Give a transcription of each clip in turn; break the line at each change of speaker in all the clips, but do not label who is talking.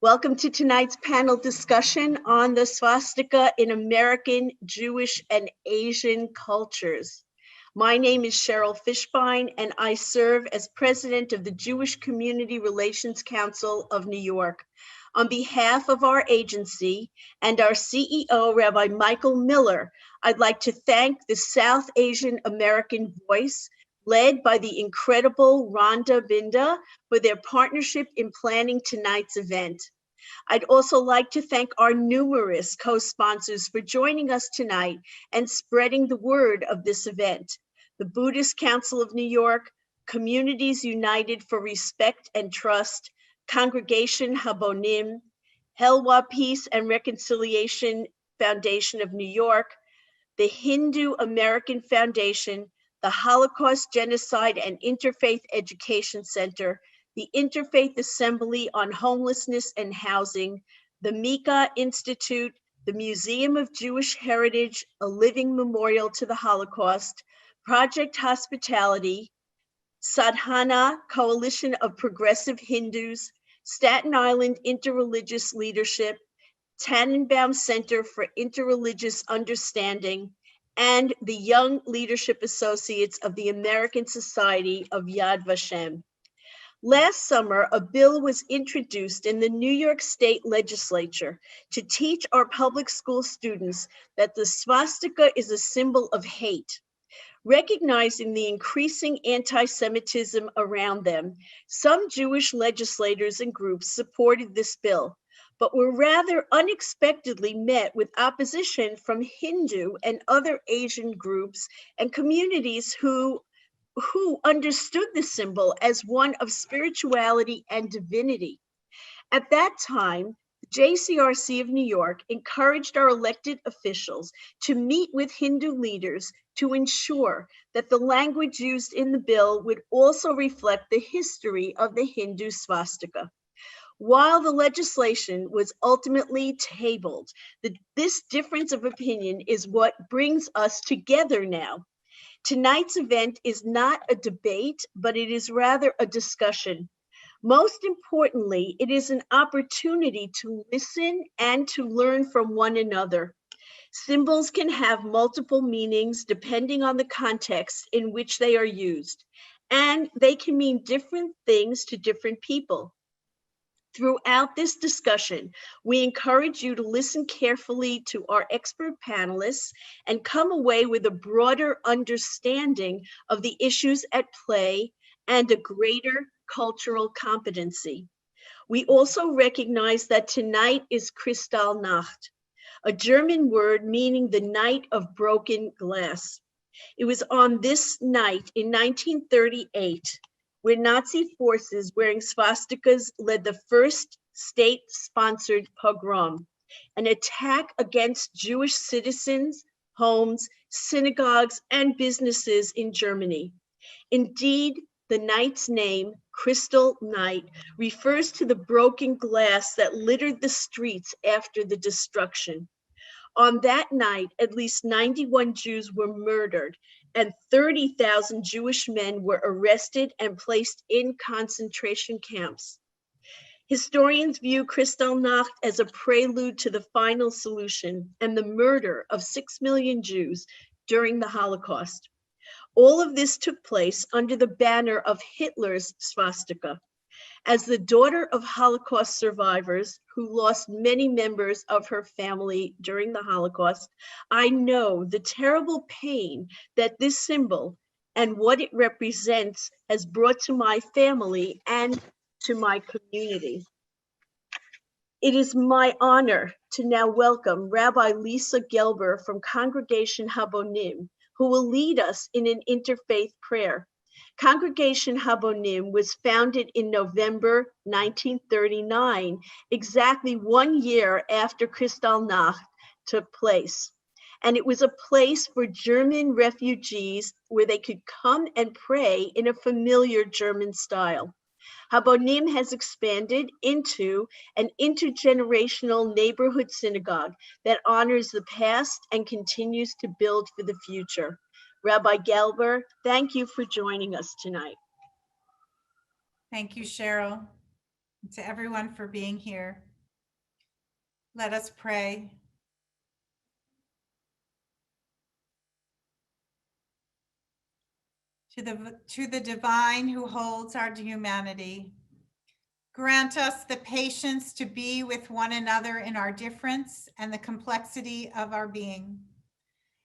Welcome to tonight's panel discussion on the swastika in American, Jewish, and Asian cultures. My name is Cheryl Fishbein, and I serve as president of the Jewish Community Relations Council of New York. On behalf of our agency and our CEO, Rabbi Michael Miller, I'd like to thank the South Asian American Voice, led by the incredible Rhonda Binda, for their partnership in planning tonight's event. I'd also like to thank our numerous co-sponsors for joining us tonight and spreading the word of this event. The Buddhist Council of New York, Communities United for Respect and Trust, Congregation Habonim, Helwa Peace and Reconciliation Foundation of New York, the Hindu American Foundation, the Holocaust Genocide and Interfaith Education Center, the Interfaith Assembly on Homelessness and Housing, the Mika Institute, the Museum of Jewish Heritage, a living memorial to the Holocaust, Project Hospitality, Sadhana, Coalition of Progressive Hindus, Staten Island Interreligious Leadership, Tannenbaum Center for Interreligious Understanding, and the Young Leadership Associates of the American Society of Yad Vashem. Last summer, a bill was introduced in the New York State Legislature to teach our public school students that the swastika is a symbol of hate. Recognizing the increasing anti-Semitism around them, some Jewish legislators and groups supported this bill, but were rather unexpectedly met with opposition from Hindu and other Asian groups and communities who understood the symbol as one of spirituality and divinity. At that time, the JCRC of New York encouraged our elected officials to meet with Hindu leaders to ensure that the language used in the bill would also reflect the history of the Hindu swastika. While the legislation was ultimately tabled, this difference of opinion is what brings us together now. Tonight's event is not a debate, but it is rather a discussion. Most importantly, it is an opportunity to listen and to learn from one another. Symbols can have multiple meanings depending on the context in which they are used, and they can mean different things to different people. Throughout this discussion, we encourage you to listen carefully to our expert panelists and come away with a broader understanding of the issues at play and a greater cultural competency. We also recognize that tonight is Kristallnacht, a German word meaning the night of broken glass. It was on this night in 1938 where Nazi forces wearing swastikas led the first state-sponsored pogrom, an attack against Jewish citizens, homes, synagogues, and businesses in Germany. Indeed, the night's name, Crystal Night, refers to the broken glass that littered the streets after the destruction. On that night, at least 91 Jews were murdered, and 30,000 Jewish men were arrested and placed in concentration camps. Historians view Kristallnacht as a prelude to the final solution and the murder of 6 million Jews during the Holocaust. All of this took place under the banner of Hitler's swastika. As the daughter of Holocaust survivors who lost many members of her family during the Holocaust, I know the terrible pain that this symbol and what it represents has brought to my family and to my community. It is my honor to now welcome Rabbi Lisa Gelber from Congregation Habonim, who will lead us in an interfaith prayer. Congregation Habonim was founded in November 1939, exactly 1 year after Kristallnacht took place. And it was a place for German refugees where they could come and pray in a familiar German style. Habonim has expanded into an intergenerational neighborhood synagogue that honors the past and continues to build for the future. Rabbi Gelber, thank you for joining us tonight.
Thank you, Cheryl, and to everyone for being here. Let us pray. To the divine who holds our humanity, grant us the patience to be with one another in our difference and the complexity of our being.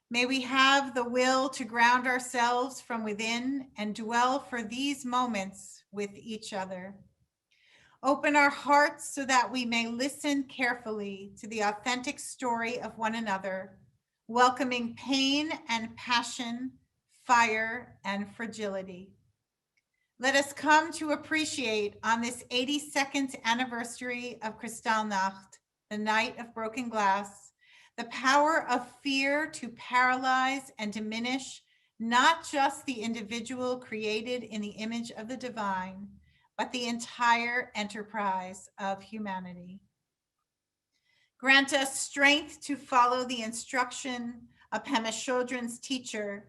May we have the will to ground ourselves from within and dwell for these moments with each other. Open our hearts so that we may listen carefully to the authentic story of one another, welcoming pain and passion, fire and fragility. Let us come to appreciate on this 82nd anniversary of Kristallnacht, the night of broken glass, the power of fear to paralyze and diminish not just the individual created in the image of the divine, but the entire enterprise of humanity. Grant us strength to follow the instruction of Pema Chodron's teacher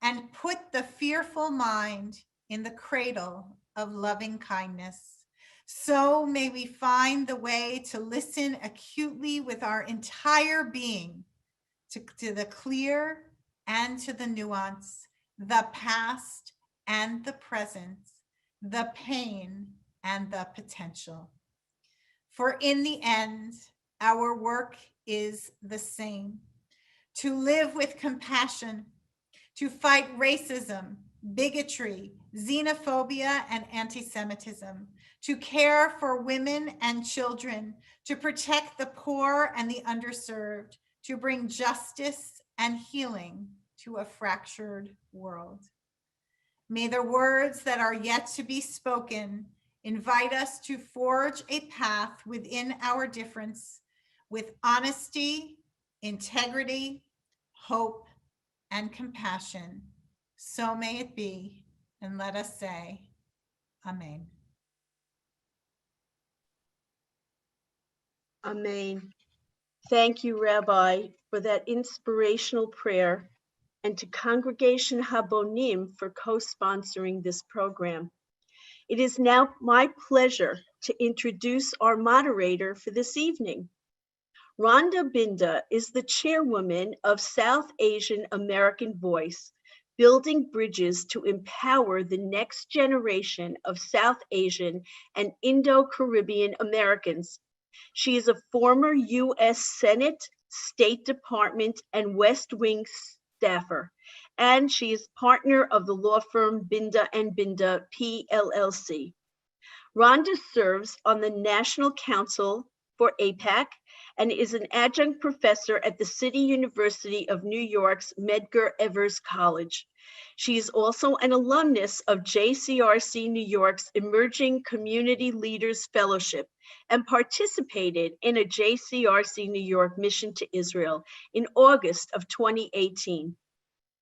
and put the fearful mind in the cradle of loving kindness. So may we find the way to listen acutely with our entire being to the clear and to the nuance, the past and the present, the pain and the potential. For in the end, our work is the same: to live with compassion, to fight racism, bigotry, xenophobia, and anti-Semitism, to care for women and children, to protect the poor and the underserved, to bring justice and healing to a fractured world. May the words that are yet to be spoken invite us to forge a path within our difference with honesty, integrity, hope, and compassion. So may it be, and let us say, Amen.
Amen. Thank you, Rabbi, for that inspirational prayer, and to Congregation Habonim for co-sponsoring this program. It is now my pleasure to introduce our moderator for this evening. Rhonda Binda is the chairwoman of South Asian American Voice, building bridges to empower the next generation of South Asian and Indo-Caribbean Americans. She is a former U.S. Senate, State Department, and West Wing staffer, and she is partner of the law firm Binda & Binda, PLLC. Rhonda serves on the National Council for APAC and is an adjunct professor at the City University of New York's Medgar Evers College. She is also an alumnus of JCRC New York's Emerging Community Leaders Fellowship and participated in a JCRC New York mission to Israel in August of 2018.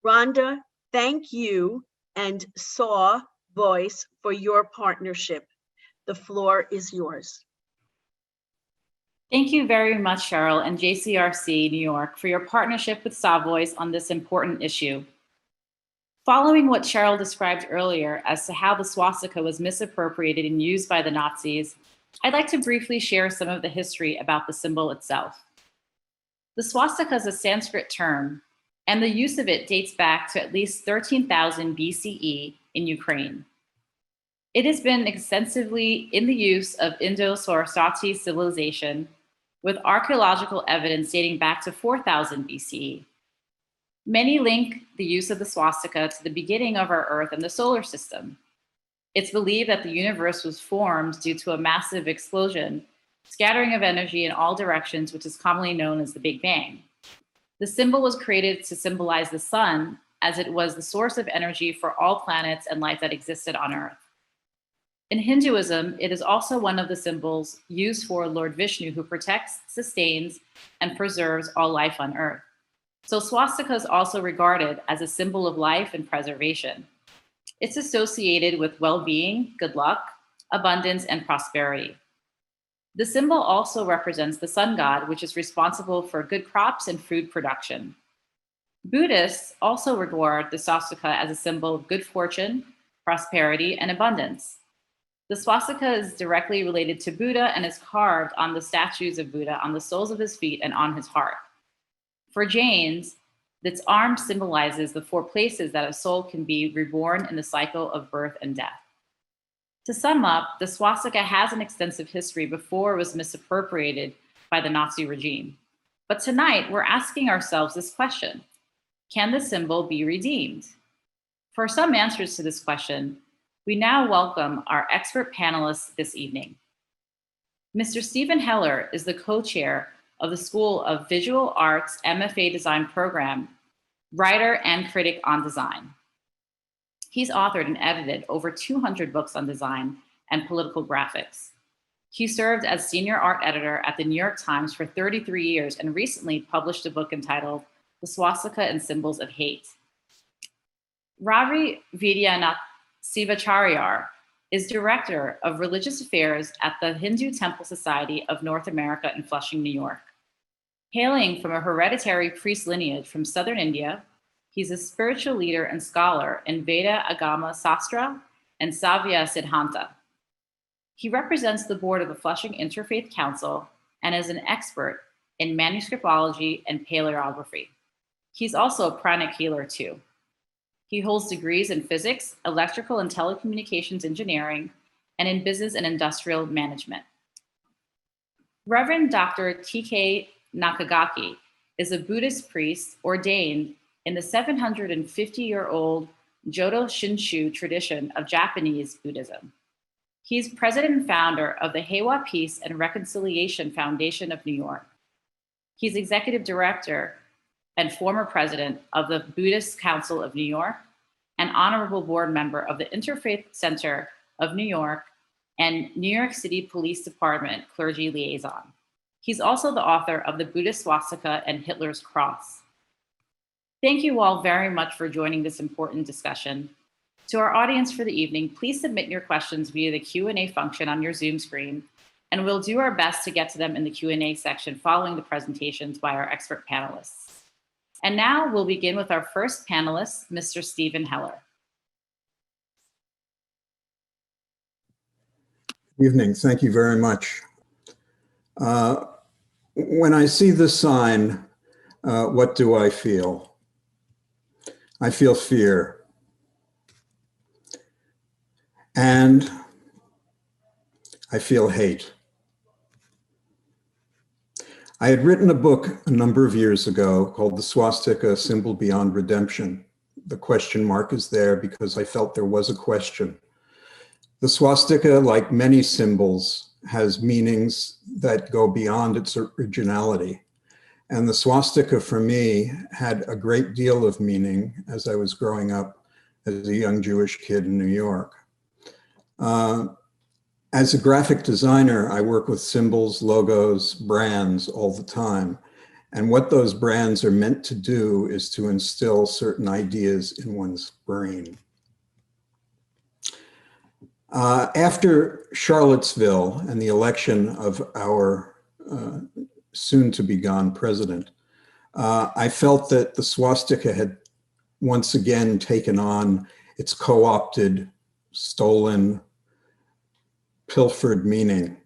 Rhonda, thank you and SAW Voice for your partnership. The floor is yours.
Thank you very much, Cheryl and JCRC New York, for your partnership with SAW Voice on this important issue. Following what Cheryl described earlier as to how the swastika was misappropriated and used by the Nazis, I'd like to briefly share some of the history about the symbol itself. The swastika is a Sanskrit term, and the use of it dates back to at least 13,000 BCE in Ukraine. It has been extensively in the use of Indo-Saraswati civilization, with archaeological evidence dating back to 4000 BCE. Many link the use of the swastika to the beginning of our Earth and the solar system. It's believed that the universe was formed due to a massive explosion, scattering of energy in all directions, which is commonly known as the Big Bang. The symbol was created to symbolize the sun, as it was the source of energy for all planets and life that existed on Earth. In Hinduism, it is also one of the symbols used for Lord Vishnu, who protects, sustains, and preserves all life on Earth. So swastika is also regarded as a symbol of life and preservation. It's associated with well-being, good luck, abundance, and prosperity. The symbol also represents the sun god, which is responsible for good crops and food production. Buddhists also regard the swastika as a symbol of good fortune, prosperity, and abundance. The swastika is directly related to Buddha and is carved on the statues of Buddha on the soles of his feet and on his heart. For Jains, its arm symbolizes the 4 places that a soul can be reborn in the cycle of birth and death. To sum up, the swastika has an extensive history before it was misappropriated by the Nazi regime. But tonight, we're asking ourselves this question: can the symbol be redeemed? For some answers to this question, we now welcome our expert panelists this evening. Mr. Stephen Heller is the co-chair of the School of Visual Arts MFA Design program, writer and critic on design. He's authored and edited over 200 books on design and political graphics. He served as senior art editor at the New York Times for 33 years and recently published a book entitled The Swastika and Symbols of Hate. Ravi Vidyanath Sivacharya is Director of Religious Affairs at the Hindu Temple Society of North America in Flushing, New York. Hailing from a hereditary priest lineage from southern India, he's a spiritual leader and scholar in Veda Agama Sastra and Savya Siddhanta. He represents the board of the Flushing Interfaith Council and is an expert in manuscriptology and paleography. He's also a pranic healer too. He holds degrees in physics, electrical and telecommunications engineering, and in business and industrial management. Reverend Dr. T.K. Nakagaki is a Buddhist priest ordained in the 750-year-old Jodo Shinshu tradition of Japanese Buddhism. He's president and founder of the Heiwa Peace and Reconciliation Foundation of New York. He's executive director and former president of the Buddhist Council of New York, and honorable board member of the Interfaith Center of New York and New York City Police Department clergy liaison. He's also the author of The Buddhist Swastika and Hitler's Cross. Thank you all very much for joining this important discussion. To our audience for the evening, please submit your questions via the Q&A function on your Zoom screen, and we'll do our best to get to them in the Q&A section following the presentations by our expert panelists. And now we'll begin with our first panelist, Mr. Stephen Heller.
Good evening, thank you very much. When I see this sign, what do I feel? I feel fear. And I feel hate. I had written a book a number of years ago called The Swastika, a Symbol Beyond Redemption. The question mark is there because I felt there was a question. The swastika, like many symbols, has meanings that go beyond its originality. And the swastika for me had a great deal of meaning as I was growing up as a young Jewish kid in New York. As a graphic designer, I work with symbols, logos, brands all the time. And what those brands are meant to do is to instill certain ideas in one's brain. After Charlottesville and the election of our soon-to-be-gone president, I felt that the swastika had once again taken on its co-opted, stolen, pilfered meaning,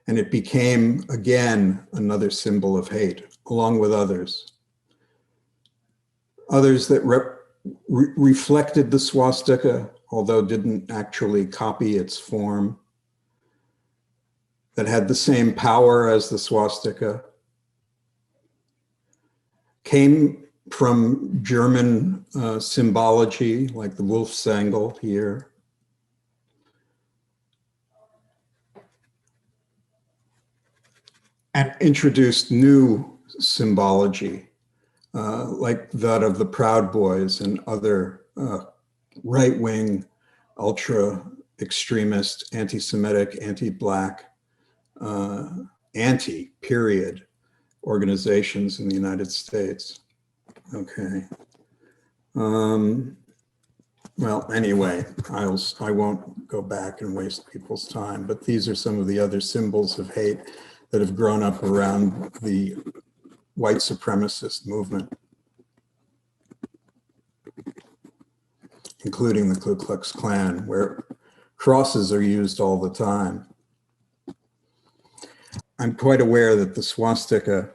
and it became again another symbol of hate, along with others. Others that reflected the swastika, although didn't actually copy its form, that had the same power as the swastika, came from German symbology, like the Wolfsangel here, and introduced new symbology, like that of the Proud Boys and other right-wing, ultra-extremist, anti-Semitic, anti-Black, anti-period organizations in the United States. Okay. Well, anyway, I won't go back and waste people's time, but these are some of the other symbols of hate that have grown up around the white supremacist movement, including the Ku Klux Klan, where crosses are used all the time. I'm quite aware that the swastika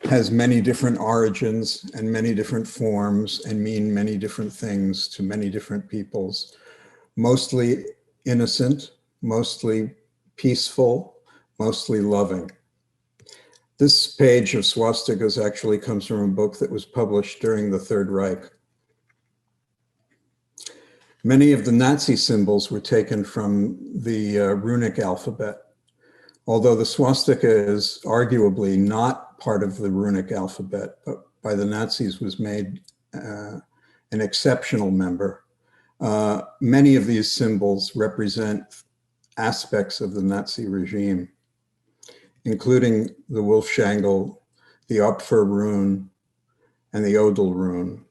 has many different origins and many different forms and mean many different things to many different peoples, mostly innocent, mostly peaceful, mostly loving. This page of swastikas actually comes from a book that was published during the Third Reich. Many of the Nazi symbols were taken from the runic alphabet. Although the swastika is arguably not part of the runic alphabet, but by the Nazis was made an exceptional member, many of these symbols represent aspects of the Nazi regime, including the Wolfshangle, the Opfer rune, and the Odel rune.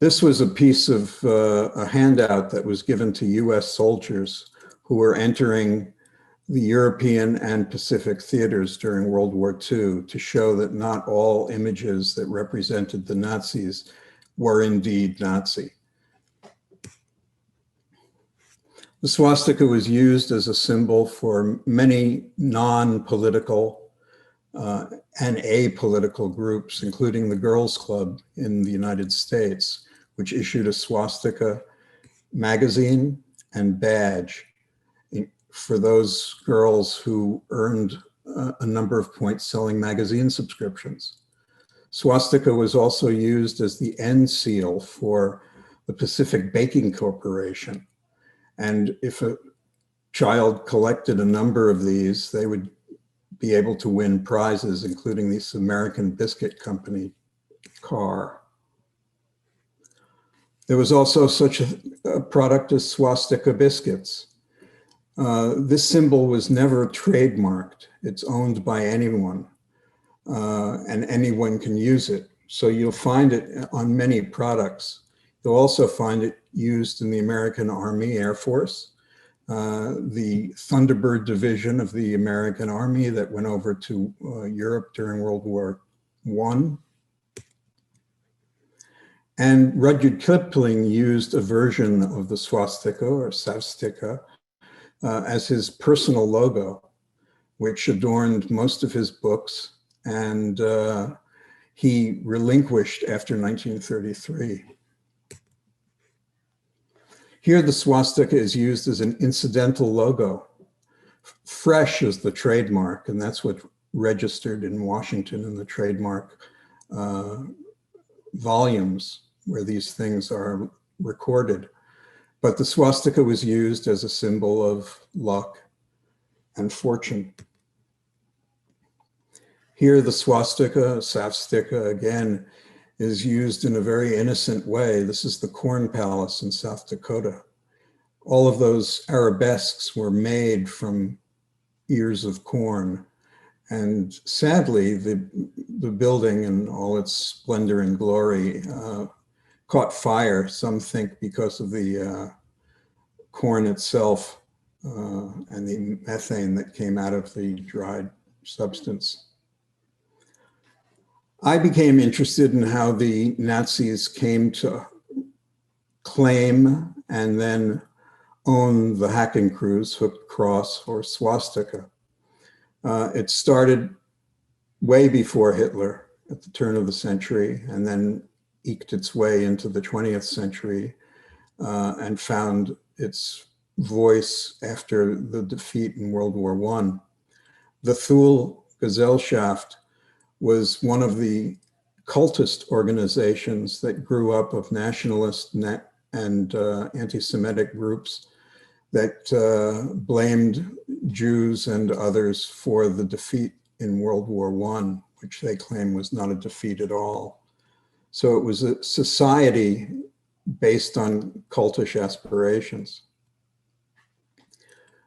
This was a piece of a handout that was given to US soldiers who were entering the European and Pacific theaters during World War II to show that not all images that represented the Nazis were indeed Nazi. The swastika was used as a symbol for many non-political and apolitical groups, including the Girls Club in the United States, which issued a swastika magazine and badge for those girls who earned a number of points selling magazine subscriptions. Swastika was also used as the end seal for the Pacific Baking Corporation. And if a child collected a number of these, they would be able to win prizes, including this American Biscuit Company car. There was also such a product as swastika biscuits. This symbol was never trademarked. It's owned by anyone, and anyone can use it. So you'll find it on many products. You'll also find it used in the American Army Air Force, the Thunderbird division of the American Army that went over to Europe during World War I. And Rudyard Kipling used a version of the swastika or savstika as his personal logo, which adorned most of his books, and he relinquished after 1933. Here, the swastika is used as an incidental logo. Fresh is the trademark, and that's what registered in Washington in the trademark volumes where these things are recorded. But the swastika was used as a symbol of luck and fortune. Here, the swastika, savstika, again, is used in a very innocent way. This is the Corn Palace in South Dakota. All of those arabesques were made from ears of corn. And sadly, the building in all its splendor and glory caught fire, some think because of the corn itself and the methane that came out of the dried substance. I became interested in how the Nazis came to claim and then own the Hakenkreuz, hooked cross, or swastika. It started way before Hitler at the turn of the century, and then eked its way into the 20th century and found its voice after the defeat in World War I. The Thule Gesellschaft was one of the cultist organizations that grew up of nationalist and anti-Semitic groups that blamed Jews and others for the defeat in World War I, which they claim was not a defeat at all. So it was a society based on cultish aspirations.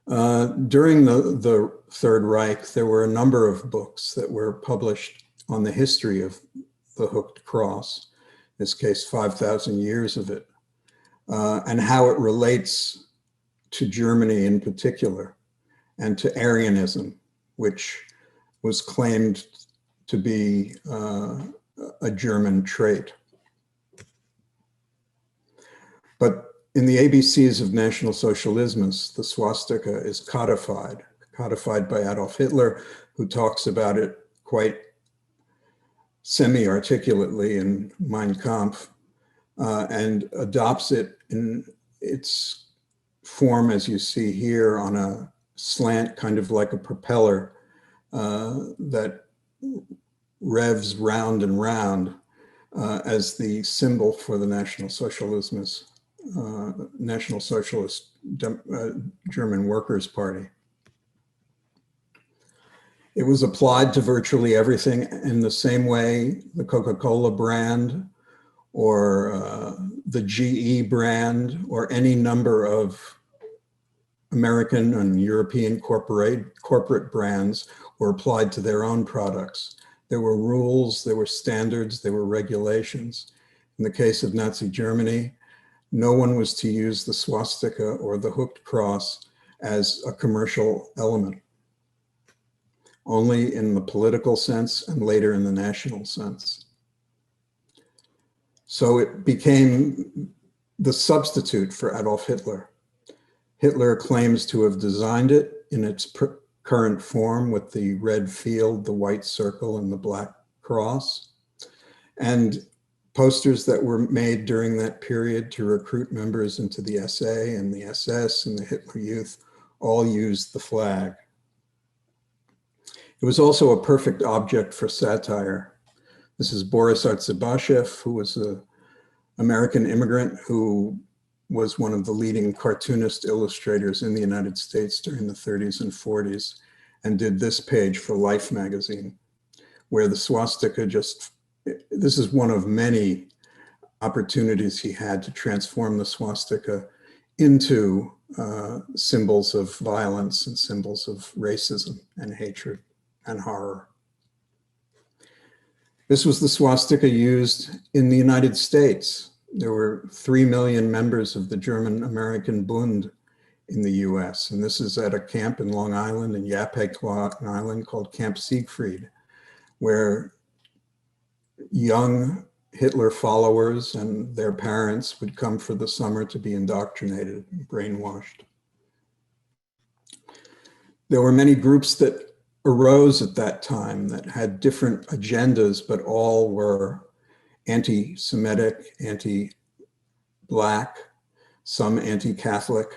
During the Third Reich, there were a number of books that were published on the history of the hooked cross, in this case, 5,000 years of it, and how it relates to Germany in particular, and to Aryanism, which was claimed to be a German trait. But in the ABCs of National Socialism, the swastika is codified by Adolf Hitler, who talks about it quite semi-articulately in Mein Kampf, and adopts it in its form, as you see here, on a slant, kind of like a propeller that revs round and round as the symbol for the National Socialist German Workers' Party. It was applied to virtually everything in the same way the Coca-Cola brand or the GE brand or any number of American and European corporate brands were applied to their own products. There were rules, there were standards, there were regulations. In the case of Nazi Germany, no one was to use the swastika or the hooked cross as a commercial element, only in the political sense and later in the national sense. So it became the substitute for Adolf Hitler. Hitler claims to have designed it in its current form with the red field, the white circle, and the black cross. And posters that were made during that period to recruit members into the SA and the SS and the Hitler Youth all used the flag. It was also a perfect object for satire. This is Boris Artzybashev, who was an American immigrant who was one of the leading cartoonist illustrators in the United States during the 30s and 40s, and did this page for Life magazine, where the swastika this is one of many opportunities he had to transform the swastika into symbols of violence and symbols of racism and hatred and horror. This was the swastika used in the United States. There were 3 million members of the German-American Bund in the US, and this is at a camp in Long Island, in Yaphank, Long Island, called Camp Siegfried, where young Hitler followers and their parents would come for the summer to be indoctrinated, brainwashed. There were many groups that arose at that time that had different agendas, but all were anti-Semitic, anti-Black, some anti-Catholic.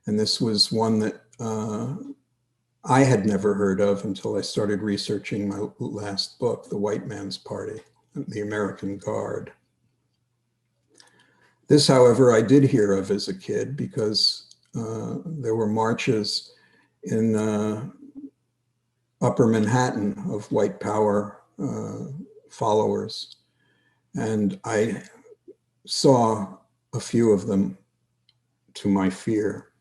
And this was one that I had never heard of until I started researching my last book, The White Man's Party, the American Guard. This, however, I did hear of as a kid because there were marches in Upper Manhattan of white power followers. And I saw a few of them to my fear.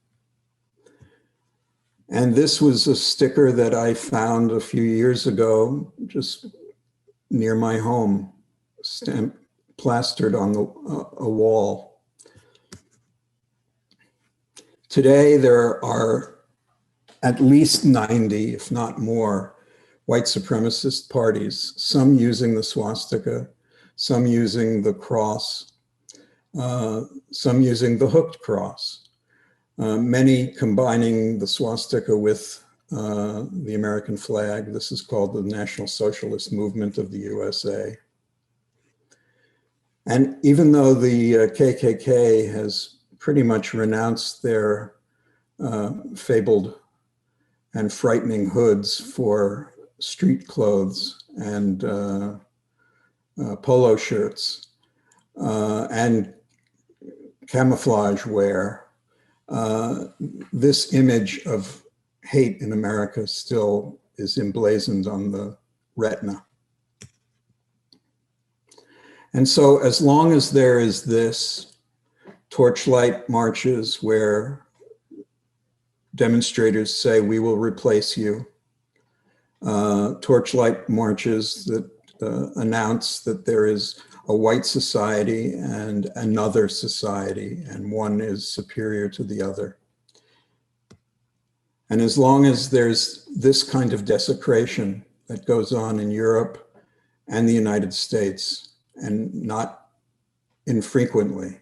And this was a sticker that I found a few years ago, just near my home, plastered on a wall. Today, there are at least 90, if not more, white supremacist parties, some using the swastika, some using the cross, some using the hooked cross, many combining the swastika with the American flag. This is called the National Socialist Movement of the USA. And even though the KKK has pretty much renounced their fabled and frightening hoods for street clothes and polo shirts and camouflage wear, this image of hate in America still is emblazoned on the retina. And so as long as there is this, torchlight marches where demonstrators say, we will replace you, torchlight marches that announce that there is a white society and another society, and one is superior to the other. And as long as there's this kind of desecration that goes on in Europe and the United States, and not infrequently,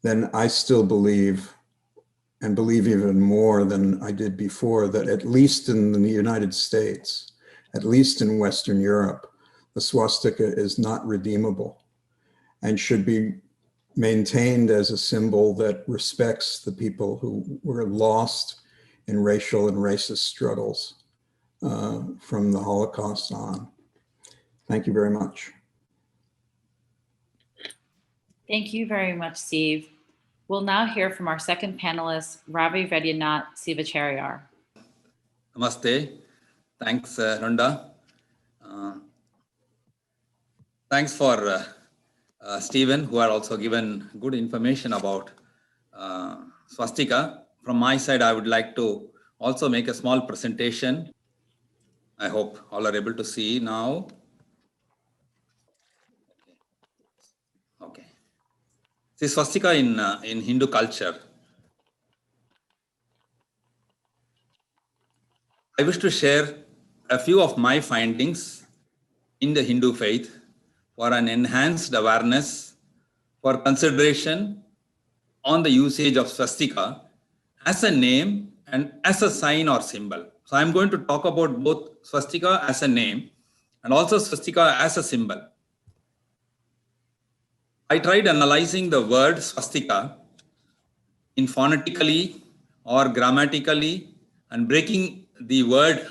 then I still believe, and believe even more than I did before, that at least in the United States, at least in Western Europe, the swastika is not redeemable and should be maintained as a symbol that respects the people who were lost in racial and racist struggles from the Holocaust on. Thank you very much.
Thank you very much, Steve. We'll now hear from our second panelist, Ravi Vedyanathan Sivacharya.
Namaste. Thanks, Rhonda. Thanks for Stephen, who had also given good information about swastika. From my side, I would like to also make a small presentation. I hope all are able to see now. Okay. See, swastika in Hindu culture. I wish to share a few of my findings in the Hindu faith for an enhanced awareness, for consideration on the usage of swastika as a name and as a sign or symbol. So I'm going to talk about both swastika as a name and also swastika as a symbol. I tried analyzing the word swastika in phonetically or grammatically and breaking the word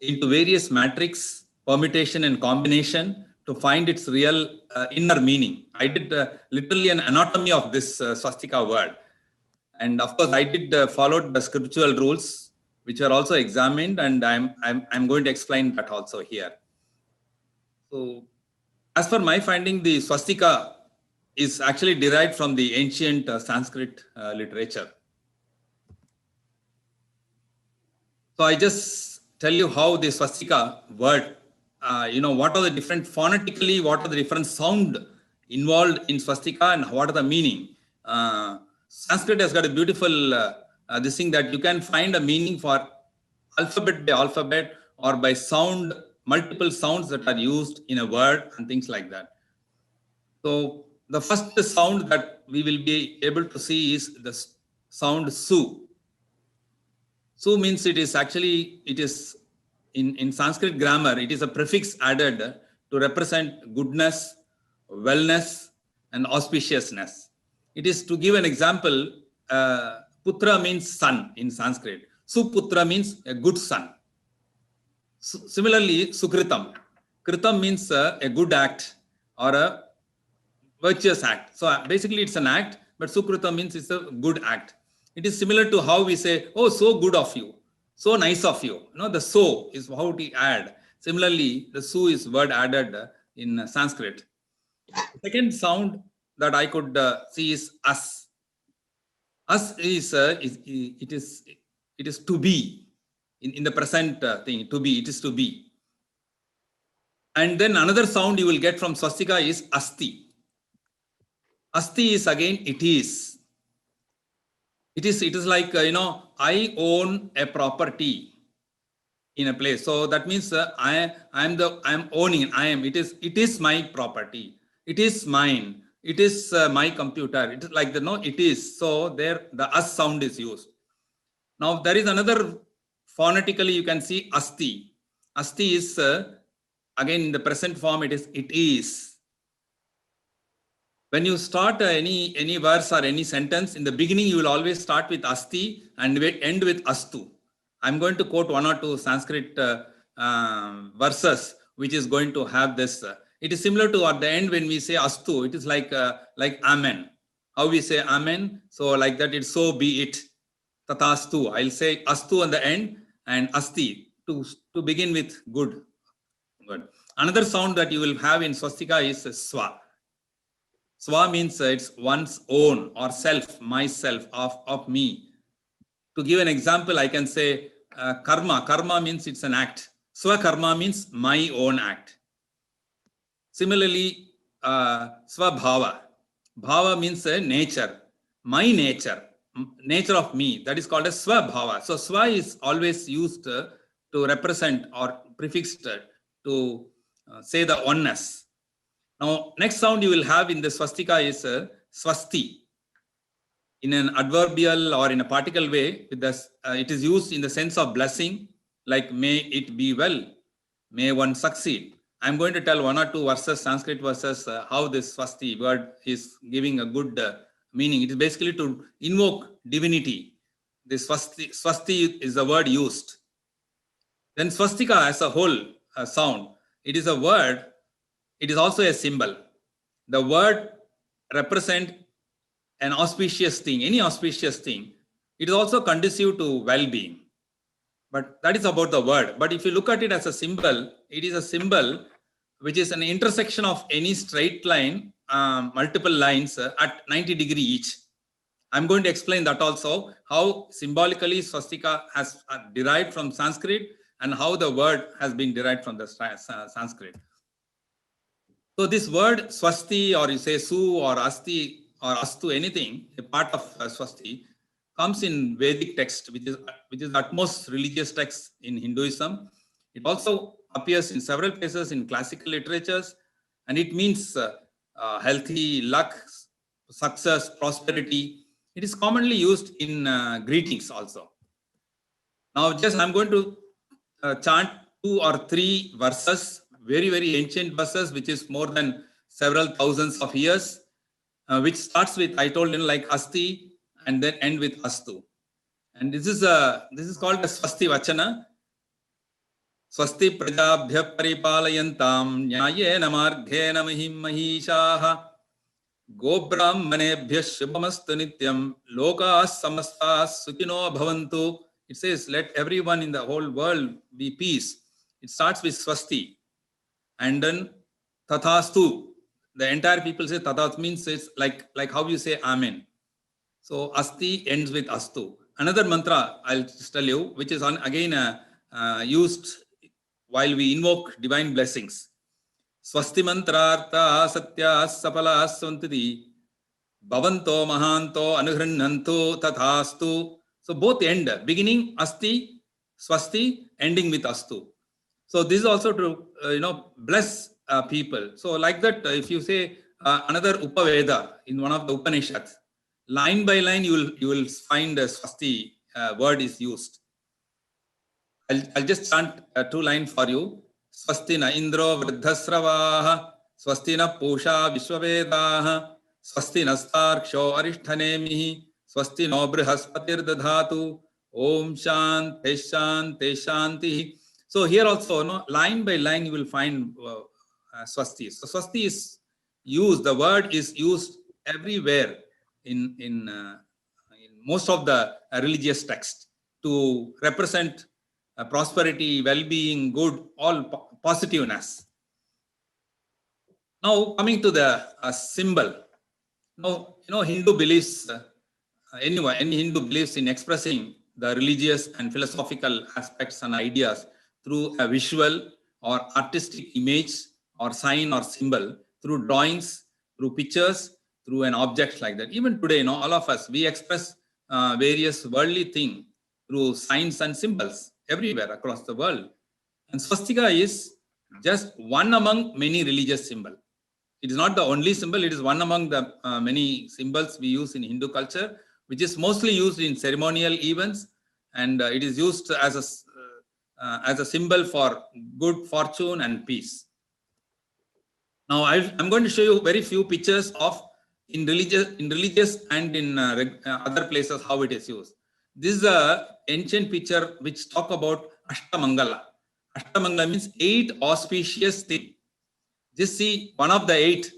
into various matrix, permutation and combination to find its real inner meaning. I did literally an anatomy of this swastika word. And of course, I did follow the scriptural rules, which are also examined, and I'm going to explain that also here. So, as per my finding, the swastika is actually derived from the ancient Sanskrit literature. So I just tell you how the swastika word, what are the different phonetically, what are the different sound involved in swastika and what are the meaning. Sanskrit has got a beautiful this thing that you can find a meaning for alphabet by alphabet or by sound, multiple sounds that are used in a word and things like that. So the first sound that we will be able to see is the sound su. Su means it is in Sanskrit grammar, it is a prefix added to represent goodness, wellness, and auspiciousness. It is, to give an example, putra means son in Sanskrit. Suputra means a good son. Similarly, sukritam. Kritam means a good act or a virtuous act. So basically it's an act, but sukritam means it's a good act. It is similar to how we say, oh, so good of you, so nice of you. The so is how we add. Similarly, the su is word added in Sanskrit. The second sound that I could see is as. As is it is to be in the present thing, to be, it is to be. And then another sound you will get from swastika is asti. Asti is again it is. It is like, I own a property in a place. So that means I am owning, it is my property. It is mine. It is my computer. It is like it is. So there the as sound is used. Now there is another phonetically you can see asti. Asti is again in the present form it is. When you start any verse or any sentence, in the beginning you will always start with asti and end with astu. I'm going to quote one or two Sanskrit verses which is going to have this. It is similar to at the end when we say astu, it is like amen. How we say amen? So like that, it's so be it. Tatastu. I'll say astu on the end and asti to begin with good. Another sound that you will have in swastika is swa. Swa means it's one's own or self, myself, of me. To give an example, I can say karma. Karma means it's an act. Swa karma means my own act. Similarly, swabhava. Bhava means nature, my nature, nature of me. That is called as swabhava. So swa is always used to represent or prefixed to say the oneness. Now, next sound you will have in the swastika is swasti. in an adverbial or in a particle way, with this, it is used in the sense of blessing, like may it be well, may one succeed. I'm going to tell one or two verses, Sanskrit verses, how this swasti word is giving a good meaning. It is basically to invoke divinity. This swasti is the word used. Then swastika as a whole sound, it is a word, it is also a symbol. The word represents an auspicious thing, any auspicious thing. It is also conducive to well-being. But that is about the word. But if you look at it as a symbol, it is a symbol which is an intersection of any straight line, multiple lines at 90 degrees each. I'm going to explain that also, how symbolically swastika has derived from Sanskrit and how the word has been derived from the Sanskrit. So this word swasti, or you say su or asti or astu, anything, a part of swasti, comes in Vedic text, which is the utmost religious text in Hinduism. It also appears in several places in classical literatures, and it means healthy, luck, success, prosperity. It is commonly used in greetings also. Now, just I'm going to chant 2 or 3 verses, very, very ancient verses, which is more than several thousands of years, which starts with, I told you, like asti, and then end with astu. And this is called the swasti vachana. Swasti prajabhya paripalayantam nyayena marghena mahim mahishaha gobrahmanebhya shubhamastu nityam lokas samastas sukhino bhavantu. It says, let everyone in the whole world be peace. It starts with swasti. And then tathastu. The entire people say tathas, means it's like how you say amen. So asti ends with astu. Another mantra I'll just tell you, which is again used while we invoke divine blessings. Swasti mantrartha satya sapala swantiti bhavanto mahanto anuhrannanto tathastu. So both end, beginning asti, swasti, ending with astu. So this is also to bless people. So like that, if you say another Upaveda in one of the Upanishads, line by line you will find a swasti word is used. I'll just chant 2 lines for you. Swastina Indro Vridhasravaha, Swastina Pusha Vishwavedaha, Swastina Starksho Arishthanemihi, Swastino Brihaspatir Dadhatu, Om Shanti Shanti Shanti. So here also, line by line you will find swasti. So swasti is used, the word is used everywhere in most of the religious texts to represent prosperity, well-being, good, all positiveness. Now coming to the symbol. Now, Hindu believes, any Hindu believes in expressing the religious and philosophical aspects and ideas through a visual or artistic image or sign or symbol, through drawings, through pictures, through an object like that. Even today, all of us, we express various worldly things through signs and symbols everywhere across the world. And swastika is just one among many religious symbols. It is not the only symbol, it is one among the many symbols we use in Hindu culture, which is mostly used in ceremonial events, and it is used as a symbol for good fortune and peace. Now I'm going to show you very few pictures of in religious and in other places how it is used. This is an ancient picture which talk about Ashtamangala. Ashtamangala means 8 auspicious things. Just see one of the 8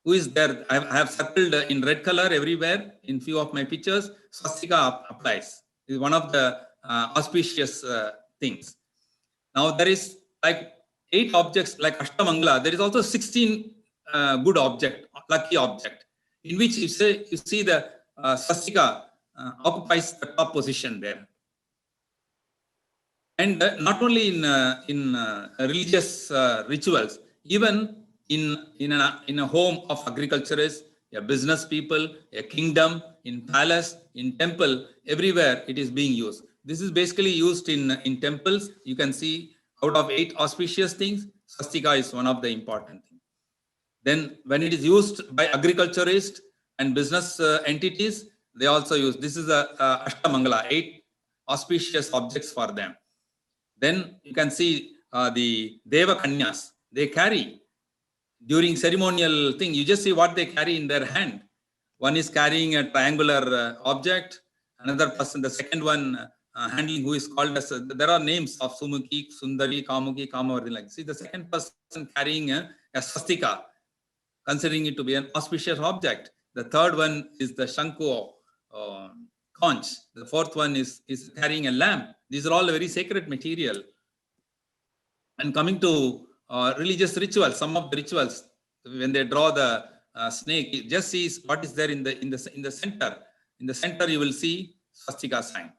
who is there. I have circled in red color everywhere in few of my pictures. Swastika applies. This is one of the auspicious things. Now there is like 8 objects like Ashtamangala. There is also 16 good object, lucky object, in which you see the swastika occupies the top position there. And not only in religious rituals, even in a home of agriculturists, a business people, a kingdom, in palace, in temple, everywhere it is being used. This is basically used in temples. You can see out of 8 auspicious things, swastika is one of the important things. Then when it is used by agriculturists and business entities, They also use, this is a Ashtamangala, 8 auspicious objects for them. Then you can see the Deva Kanyas, they carry during ceremonial thing, you just see what they carry in their hand. One is carrying a triangular object, another person, the second one handling, who is called as, there are names of Sumukhi, Sundari, Kamuki, Kamavardhi, like. See the second person carrying a swastika, considering it to be an auspicious object. The third one is the Shanku conch. The fourth one is carrying a lamp. These are all very sacred material. And coming to religious rituals, some of the rituals, when they draw the snake, it just sees what is there in the center. In the center, you will see swastika sign.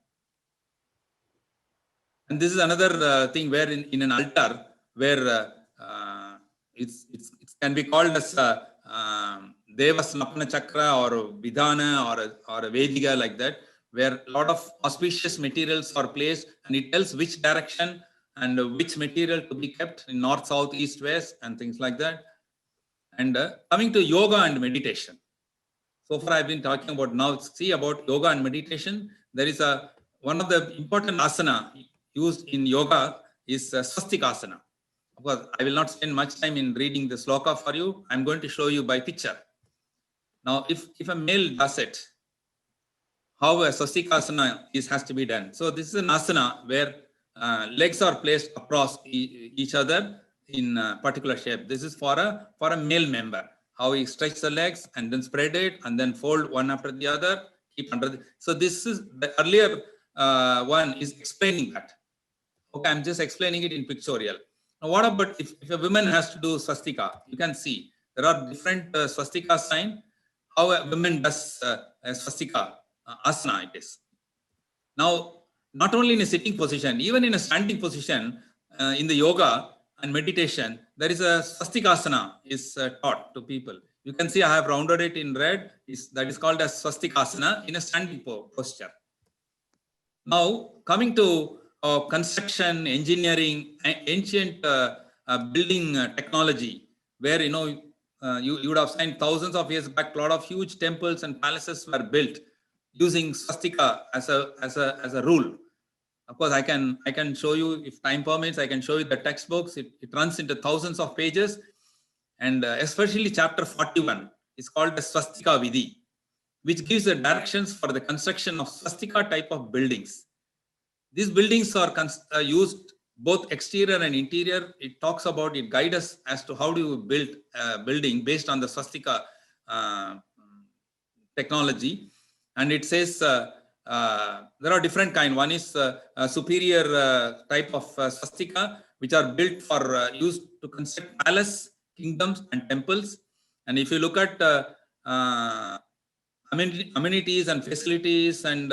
And this is another thing where in an altar, where it can be called as Deva Snapana Chakra or Vidhana or a Vediga, like that, where a lot of auspicious materials are placed, and it tells which direction and which material to be kept in north, south, east, west, and things like that. And coming to yoga and meditation. So far I've been talking about, now see about yoga and meditation. There is one of the important asana used in yoga is Swastikasana. Of course, I will not spend much time in reading the sloka for you. I'm going to show you by picture. Now, if a male does it, how a Swastikasana has to be done. So this is an asana where legs are placed across each other in a particular shape. This is for a male member. How he stretch the legs and then spread it and then fold one after the other, keep under. So this is the earlier one is explaining that. Okay, I'm just explaining it in pictorial. Now, what about if a woman has to do swastika? You can see there are different swastika sign. How a woman does a swastika asana it is. Now, not only in a sitting position, even in a standing position, in the yoga and meditation, there is a swastikasana is taught to people. You can see I have rounded it in red. That is called as swastikasana in a standing posture. Now, coming to construction, engineering, ancient building technology, where you would have seen thousands of years back, a lot of huge temples and palaces were built using swastika as a rule. Of course, I can show you, if time permits, I can show you the textbooks. It runs into thousands of pages, and especially chapter 41 is called the Swastika Vidhi, which gives the directions for the construction of swastika type of buildings. These buildings are used both exterior and interior. It talks about, it guides us as to how do you build a building based on the swastika technology. And it says there are different kind. One is superior type of swastika, which are built for used to construct palace, kingdoms, and temples. And if you look at amenities and facilities and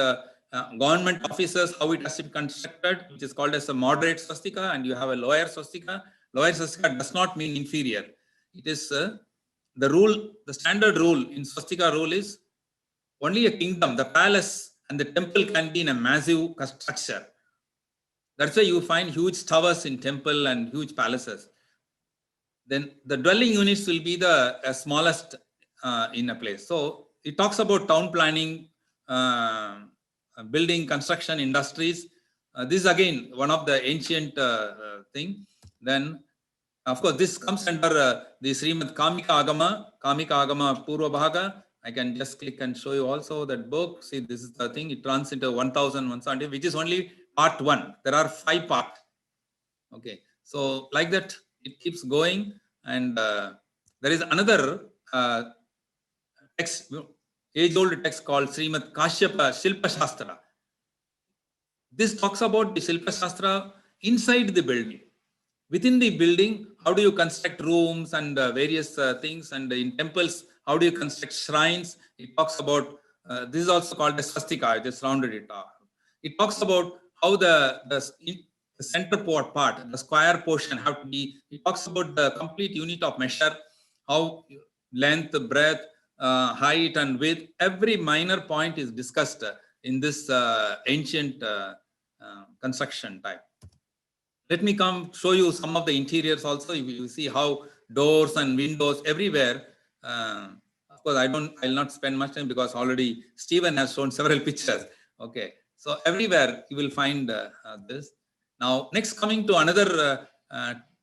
government offices, how it has to be constructed, which is called as a moderate swastika, and you have a lower swastika. Lower swastika does not mean inferior. It is the rule, the standard rule in swastika rule is only a kingdom, the palace and the temple can be in a massive structure. That's why you find huge towers in temple and huge palaces. Then the dwelling units will be the smallest in a place. So it talks about town planning, building, construction, industries. This is again one of the ancient thing. Then, of course, this comes under the Srimad Kamika Agama Purva Bhaga. I can just click and show you also that book. See, this is the thing. It runs into 1170, which is only part 1. There are 5 parts. Okay, so like that, it keeps going. And there is another text, age-old text called Srimad Kashyapa Shilpa Shastra. This talks about the Shilpa Shastra inside the building. Within the building, how do you construct rooms and various things, and in temples, how do you construct shrines? It talks about, this is also called a swastika, I just rounded it off. It talks about how the center part, the square portion have to be, it talks about the complete unit of measure, how length, breadth, height and width, every minor point is discussed in this ancient construction type. Let me come show you some of the interiors also. You see how doors and windows everywhere. course, I'll not spend much time because already Stephen has shown several pictures. Okay, so everywhere you will find this. Now, next coming to another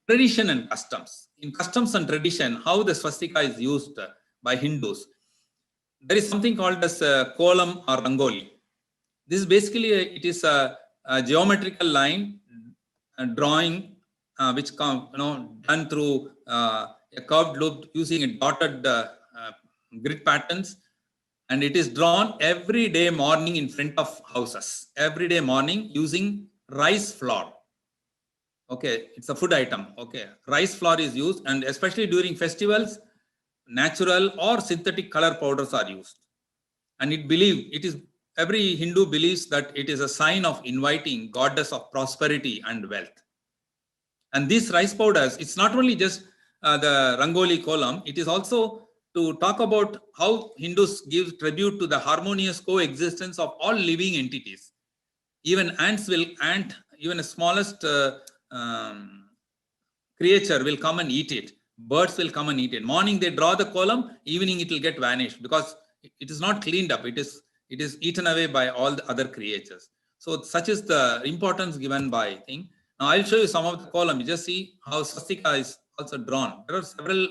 tradition and customs. In customs and tradition, how the swastika is used by Hindus. There is something called as kolam or rangoli. This is basically it is a geometrical line drawing which done through a curved loop using a dotted grid patterns, and it is drawn every day morning in front of houses. Every day morning using rice flour. Okay, it's a food item. Okay, rice flour is used, and especially during festivals, natural or synthetic color powders are used. And every Hindu believes that it is a sign of inviting goddess of prosperity and wealth. And these rice powders, it's not only just the Rangoli kolam, it is also to talk about how Hindus give tribute to the harmonious coexistence of all living entities. Even even the smallest creature will come and eat it. Birds will come and eat it. Morning they draw the kolam, evening it will get vanished because it is not cleaned up. It is eaten away by all the other creatures. So such is the importance given by thing. Now I'll show you some of the kolam. You just see how swastika is also drawn. There are several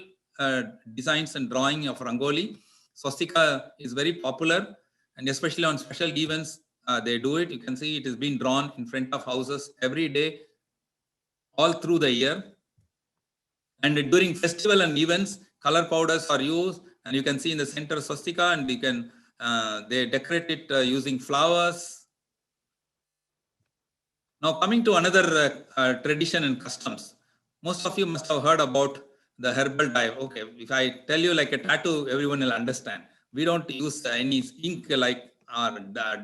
designs and drawing of Rangoli. Swastika is very popular, and especially on special events, they do it. You can see it is being drawn in front of houses every day, all through the year. And during festival and events, color powders are used, and you can see in the center swastika, and you can they decorate it using flowers. Now coming to another tradition and customs. Most of you must have heard about the herbal dye. Okay, if I tell you like a tattoo, everyone will understand. We don't use any ink like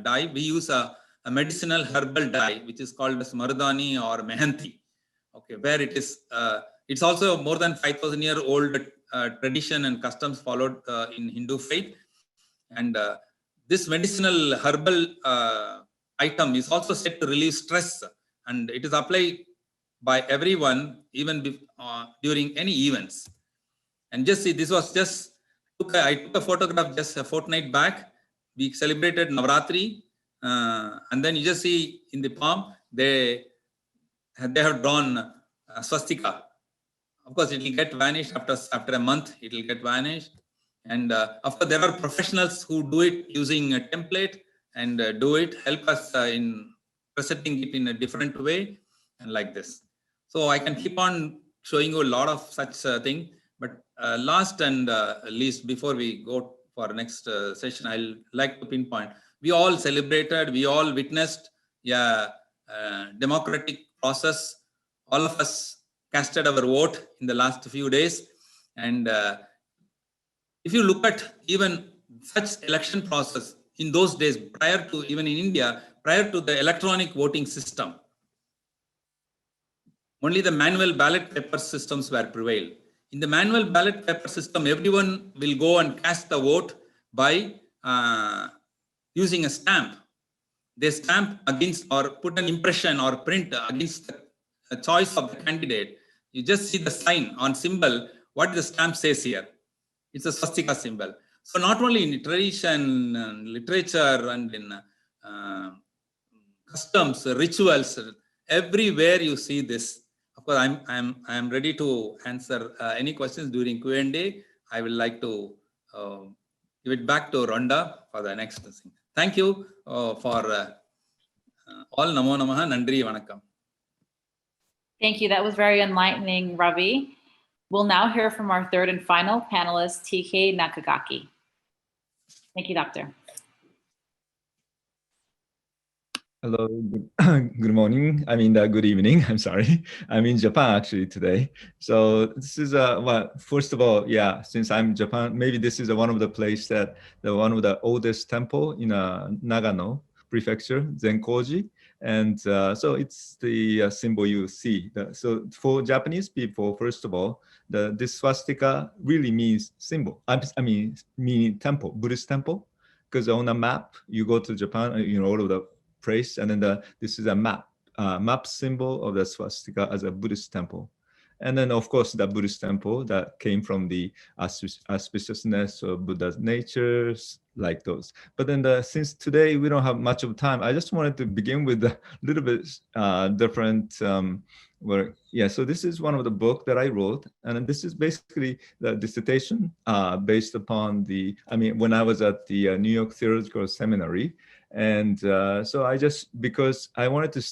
dye. We use a medicinal herbal dye, which is called as mardani or mehanti. Okay, where it is, it's also more than 5,000-year-old tradition and customs followed in Hindu faith. And this medicinal herbal item is also said to relieve stress, and it is applied by everyone, even during any events. And just see, this was just, I took a photograph just a fortnight back. We celebrated Navratri, and then you just see in the palm, they have drawn swastika. Of course, it will get vanished after a month, it will get vanished. And of course, there are professionals who do it using a template and help us in presenting it in a different way and like this. So I can keep on showing you a lot of such thing. But last and least, before we go for next session, I'll like to pinpoint. We all celebrated, we all witnessed democratic process. All of us casted our vote in the last few days. And if you look at even such election process in those days, prior to even in India, prior to the electronic voting system, only the manual ballot paper systems were prevailed. In the manual ballot paper system, everyone will go and cast the vote by using a stamp. They stamp against or put an impression or print against the choice of the candidate. You just see the sign on symbol, what the stamp says here. It's a swastika symbol. So not only in tradition, and literature, and in customs, rituals, everywhere you see this. Of course, I'm ready to answer any questions during Q&A. I will like to give it back to Rhonda for the next thing. Thank you for all. Namo Namaha, Nandri Vanakkam.
Thank you. That was very enlightening, Ravi. We'll now hear from our third and final panelist, TK Nakagaki. Thank you, Doctor.
Hello, good morning. Good evening. I'm sorry. I'm in Japan actually today. So this is well, first of all, yeah, since I'm in Japan, maybe this is one of the place that one of the oldest temple in Nagano prefecture, Zenkoji. And so it's the symbol you see. So for Japanese people, first of all, this swastika really means symbol. Meaning temple, Buddhist temple. Because on a map, you go to Japan, all of the place, and then this is a map symbol of the swastika as a Buddhist temple. And then, of course, the Buddhist temple that came from the auspiciousness of Buddha's natures, like those. But then since today we don't have much of time, I just wanted to begin with a little bit different work. Yeah, so this is one of the book that I wrote, and this is basically the dissertation based upon when I was at the New York Theological Seminary. And so I just, because I wanted to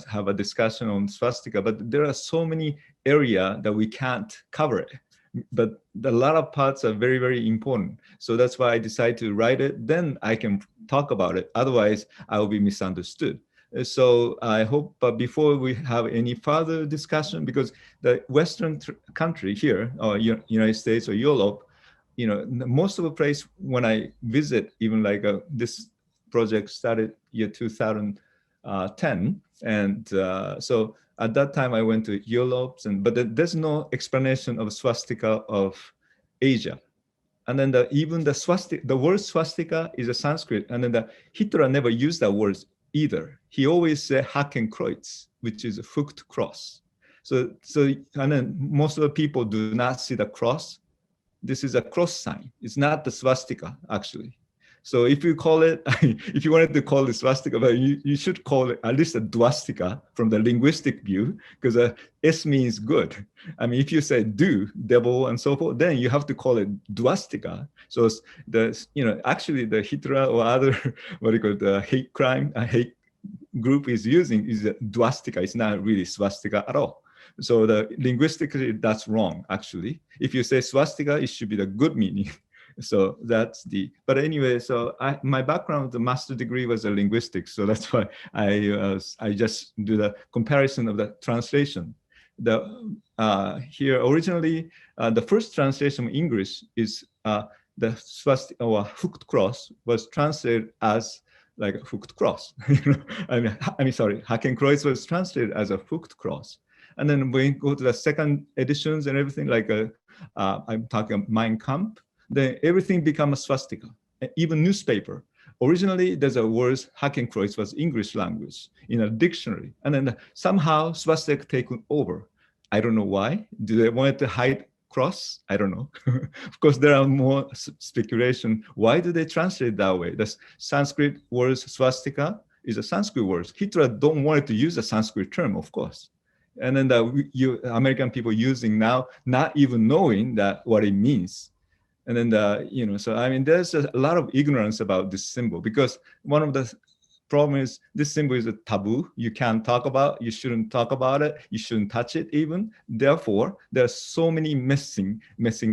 have a discussion on swastika, but there are so many areas that we can't cover it. But a lot of parts are very, very important. So that's why I decided to write it. Then I can talk about it. Otherwise, I will be misunderstood. So I hope, but before we have any further discussion, because the Western country here, or United States or Europe, most of the place when I visit, even like this project started year 2010. And so at that time I went to Europe, but there's no explanation of swastika of Asia. And then even the swastika, the word swastika is a Sanskrit, and then Hitler never used that word either. He always said Hakenkreuz, which is a hooked cross. So and then most of the people do not see the cross. This is a cross sign. It's not the swastika, actually. So if you call it, if you wanted to call it swastika, but you should call it at least a dwastika from the linguistic view, because S means good. I mean, if you say do, devil, and so forth, then you have to call it dwastika. So actually the Hitler or other, the hate crime, hate group is using is a dwastika. It's not really swastika at all. So linguistically, that's wrong, actually. If you say swastika, it should be the good meaning. So that's but anyway, so my background, the master degree was in linguistics. So that's why I just do the comparison of the translation. Here originally, the first translation in English is the swastika or hooked cross was translated as like a hooked cross. Sorry, Hakenkreuz was translated as a hooked cross. And then when you go to the second editions and everything, like I'm talking Mein Kampf, then everything becomes a swastika, even newspaper. Originally, there's a word, Hakenkreuz was English language in a dictionary. And then somehow swastika taken over. I don't know why. Do they want to hide cross? I don't know. Of course, there are more speculation. Why do they translate that way? The Sanskrit word swastika is a Sanskrit word. Hitler don't want to use a Sanskrit term, of course. And then American people using now, not even knowing what it means. And then, so I mean, there's a lot of ignorance about this symbol, because one of the problem is this symbol is a taboo. You can't talk about, you shouldn't talk about it, you shouldn't touch it even. Therefore, there's so many messing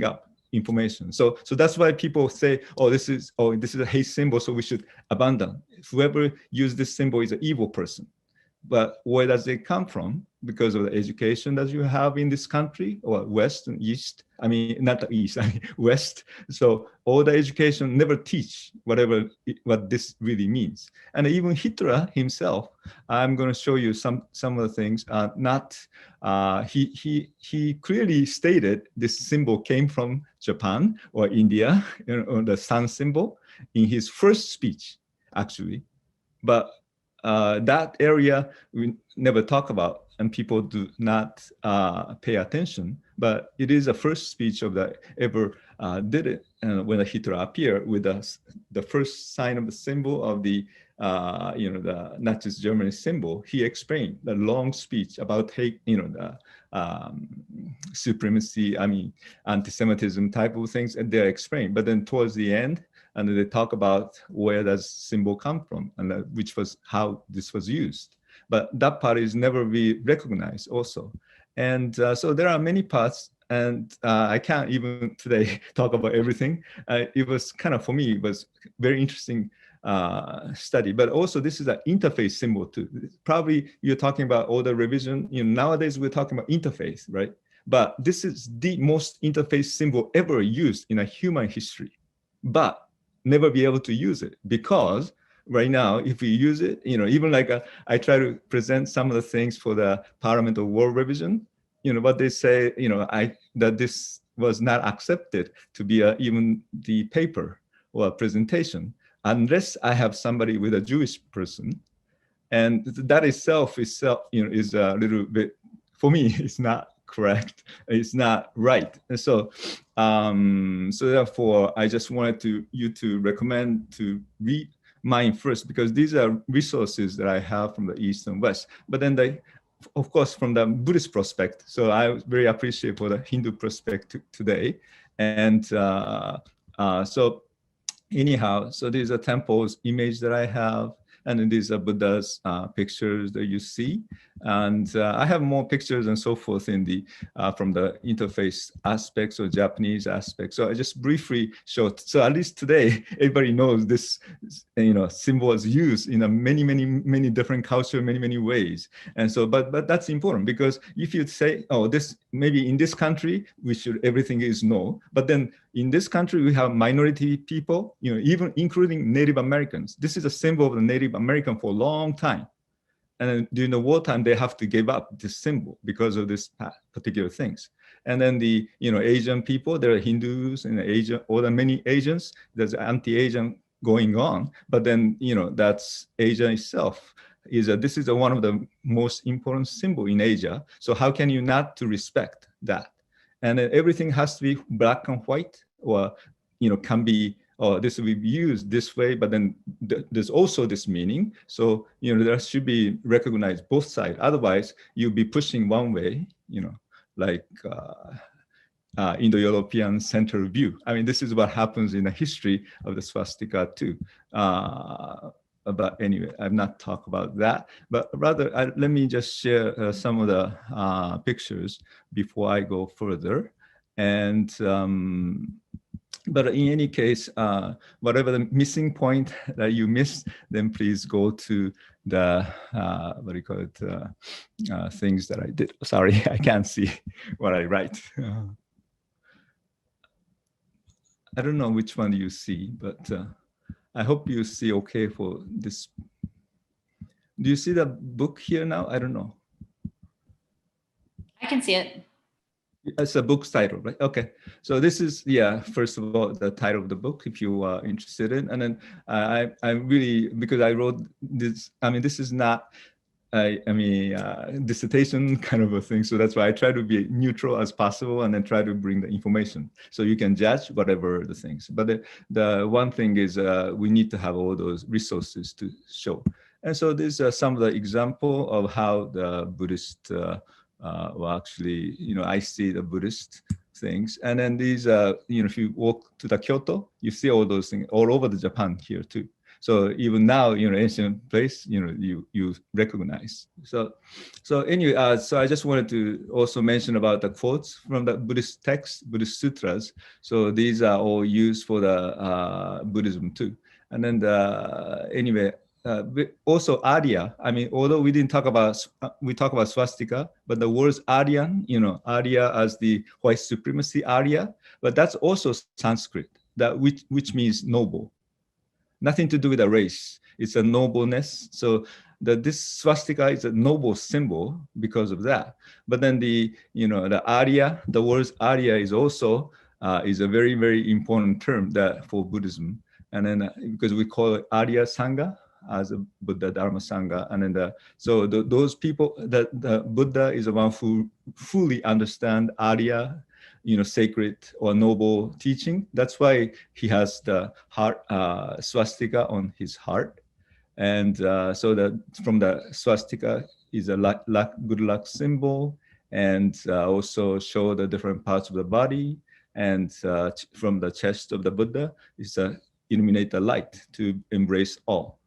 up information. So that's why people say, this is a hate symbol, so we should abandon. Whoever used this symbol is an evil person. But where does it come from? Because of the education that you have in this country, or West and East. I mean, not the East, I mean West. So all the education never teach what this really means. And even Hitler himself, I'm going to show you some of the things. He clearly stated this symbol came from Japan or India, or the sun symbol, in his first speech, actually. But that area we never talk about, and people do not pay attention. But it is the first speech of the ever did it, and when Hitler appeared with the first sign of the symbol of the the Nazi Germany symbol, he explained the long speech about hate, the supremacy, anti-Semitism type of things, and they explained. But then towards the end, and they talk about where does symbol come from, and which was how this was used. But that part is never be recognized also. And so there are many parts, and I can't even today talk about everything. It was kind of, for me, it was very interesting study. But also this is an interface symbol too. Probably you're talking about all the revision, nowadays we're talking about interface, right? But this is the most interface symbol ever used in a human history. But never be able to use it, because right now, if we use it, even like I try to present some of the things for the Parliament of World Revision, what they say, that this was not accepted to be even the paper or a presentation, unless I have somebody with a Jewish person. And that itself is a little bit, for me, it's not correct. It's not right. And so, so therefore, I just wanted you to recommend to read mine first, because these are resources that I have from the East and West. But then of course, from the Buddhist perspective. So I was very appreciative for the Hindu perspective today. And so anyhow, so these are temples image that I have. And then these are Buddha's pictures that you see. And I have more pictures and so forth in the from the interface aspects or Japanese aspects. So I just briefly showed. So at least today, everybody knows this, symbol is used in a many different cultures, many ways. And so, but that's important, because if you say, oh, this maybe in this country everything is no, but then in this country we have minority people, even including Native Americans. This is a symbol of the Native American for a long time. And then during the wartime, they have to give up this symbol because of this particular things. And then the Asian people, there are Hindus in Asia, or the many Asians, there's anti-Asian going on. But then that's Asia itself. This is one of the most important symbol in Asia. So how can you not to respect that? And then everything has to be black and white, or can be, oh, this will be used this way, but then there's also this meaning. So, there should be recognized both sides. Otherwise, you'll be pushing one way, like Indo-European center view. I mean, this is what happens in the history of the swastika too. But anyway, I've not talked about that, but rather let me just share some of the pictures before I go further. And but in any case, whatever the missing point that you missed, then please go to the, what do you call it, things that I did. Sorry, I can't see what I write. I don't know which one you see, but I hope you see okay for this. Do you see the book here now? I don't know.
I can see it.
It's a book's title, right? Okay. So this is, first of all, the title of the book, if you are interested in. And then I really, because I wrote this, I mean, this is not, dissertation kind of a thing. So that's why I try to be neutral as possible and then try to bring the information. So you can judge whatever the things. But the one thing is we need to have all those resources to show. And so these are some of the example of how the Buddhist well, actually, I see the Buddhist things. And then these, if you walk to the Kyoto, you see all those things all over the Japan here too. So even now, ancient place, you recognize. So anyway, so I just wanted to also mention about the quotes from the Buddhist texts, Buddhist sutras. So these are all used for the Buddhism too. And then anyway, also Arya. I mean, although we didn't talk about, we talk about swastika, but the words Aryan, Arya as the white supremacy Arya, but that's also Sanskrit, that which means noble. Nothing to do with a race. It's a nobleness. So this swastika is a noble symbol because of that. But then the Arya, the words Arya is also is a very, very important term for Buddhism. And then because we call it Arya Sangha as a Buddha Dharma Sangha. And then those people, the Buddha is the one who fully understand Arya, sacred or noble teaching. That's why he has the heart swastika on his heart. And so that from the swastika is a good luck symbol, and also show the different parts of the body. And from the chest of the Buddha is illuminate the light to embrace all.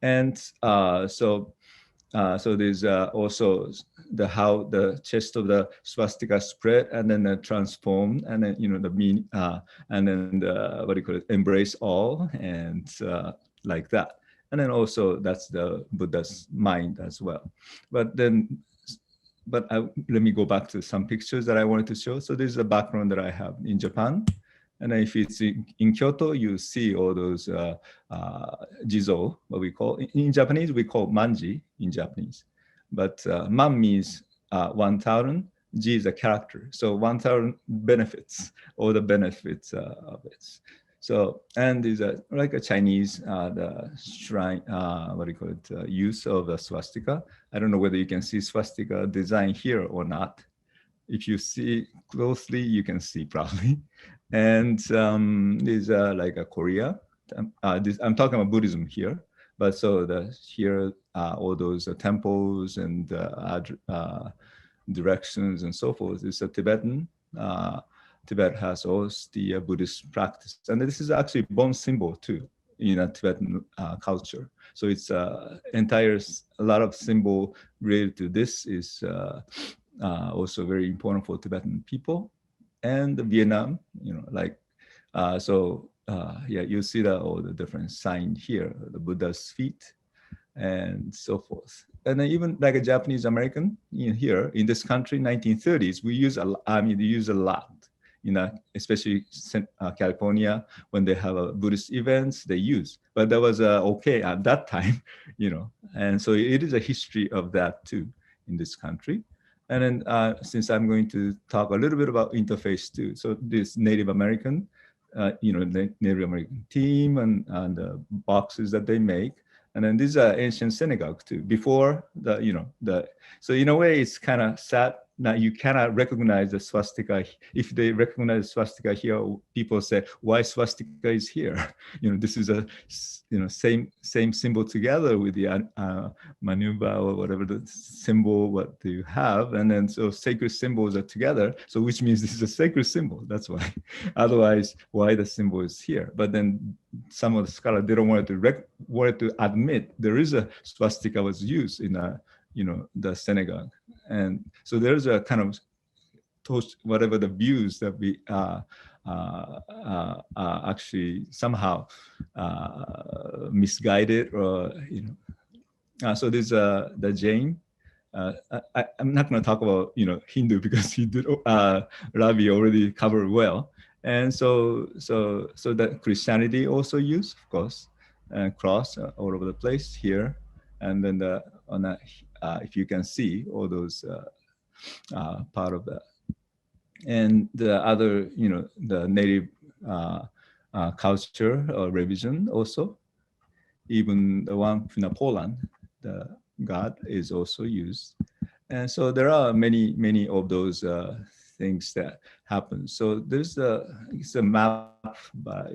And so there's also how the chest of the swastika spread and then transform, and then the mean and then what do you call it, embrace all, and like that. And then also that's the Buddha's mind as well. But let me go back to some pictures that I wanted to show. So this is a background that I have in Japan. And if it's in Kyoto, you see all those jizo, what we call, in Japanese, we call manji in Japanese. But man means 1,000, ji is a character. So 1,000 benefits, all the benefits of it. So, and is like a Chinese, the shrine, what do you call it, use of the swastika. I don't know whether you can see swastika design here or not. if you see closely, you can see probably. And these are like a Korea. I'm talking about Buddhism here, but so here all those temples and directions and so forth is a Tibetan. Tibet has also the Buddhist practice, and this is actually bone symbol too in a Tibetan culture. So it's a lot of symbol related to this is also very important for Tibetan people, and Vietnam, yeah, you see that all the different signs here, the Buddha's feet and so forth. And then even like a Japanese American here in this country, 1930s, we use a lot, especially California, when they have Buddhist events, they use, but that was okay at that time, and so it is a history of that too in this country. And then since I'm going to talk a little bit about interface too, so this Native American, the Native American team and the boxes that they make. And then these are ancient synagogue too. Before so in a way it's kind of sad that you cannot recognize the swastika. If they recognize swastika here, people say, why swastika is here? This is a same symbol together with the manuba or whatever the symbol what you have, and then so sacred symbols are together. So which means this is a sacred symbol. That's why. Otherwise, why the symbol is here? But then some of the scholars they don't want to admit there is a swastika was used in the synagogue, and so there's a kind of whatever the views that we actually somehow misguided, or so there's the Jain. I'm not going to talk about Hindu because Ravi already covered well, and so that Christianity also used, of course, and cross all over the place here, and then if you can see all those part of that. And the other, the native culture or religion also, even the one in Poland, the God is also used. And so there are many of those things that happen. So there's it's a map by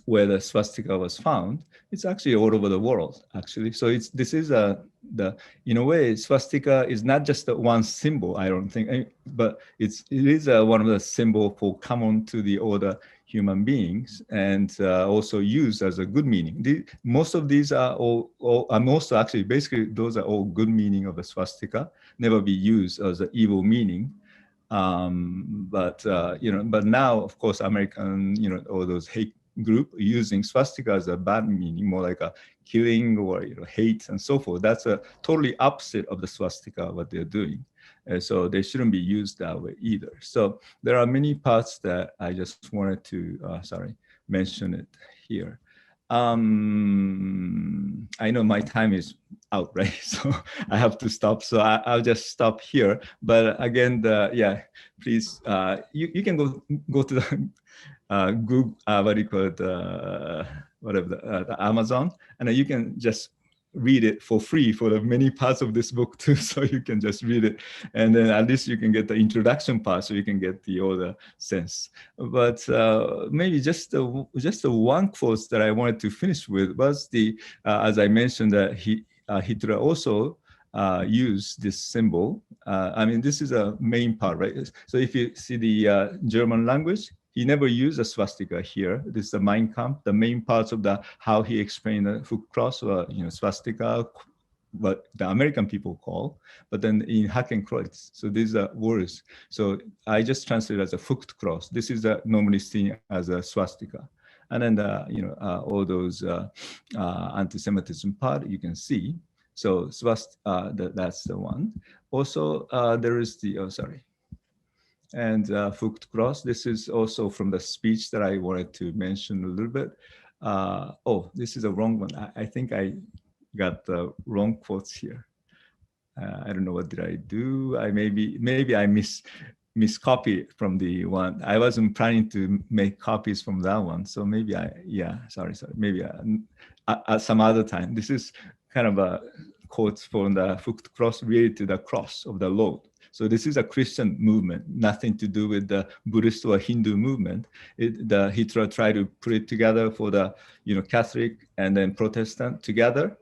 where the swastika was found. It's actually all over the world, actually. So this is in a way, swastika is not just the one symbol, I don't think, but it is one of the symbol for common to the other human beings, and also used as a good meaning. Most of these are most actually, basically, those are all good meaning of the swastika, never be used as an evil meaning. But now, of course, American, all those hate group using swastika as a bad meaning, more like a killing or hate and so forth. That's a totally opposite of the swastika, what they're doing. So they shouldn't be used that way either. So there are many parts that I just wanted to, mention it here. I know my time is out, right? So I have to stop. So I'll just stop here. But again, please, you can go to the Google, what do you call it, the Amazon, and you can just read it for free for the many parts of this book too. So you can just read it, and then at least you can get the introduction part, so you can get the other sense. But maybe just the one quote that I wanted to finish with was as I mentioned, that Hitler also used this symbol. This is a main part, right? So if you see the German language, he never used a swastika here. This is the Mein Kampf, the main parts of how he explained the hook cross, or swastika, what the American people call, but then in Hakenkreuz. So these are words. So I just translate it as a hooked cross. This is normally seen as a swastika. And then all those anti-Semitism part you can see. So that's the one. Also, there is and hooked cross. This is also from the speech that I wanted to mention a little bit. This is a wrong one. I think I got the wrong quotes here. I don't know, what did I do? Maybe I miscopy from the one. I wasn't planning to make copies from that one. So maybe sorry. Maybe at some other time. This is kind of a quotes from the hooked cross related to the cross of the Lord. So this is a Christian movement, nothing to do with the Buddhist or Hindu movement. The Hitler tried to put it together for the Catholic and then Protestant together,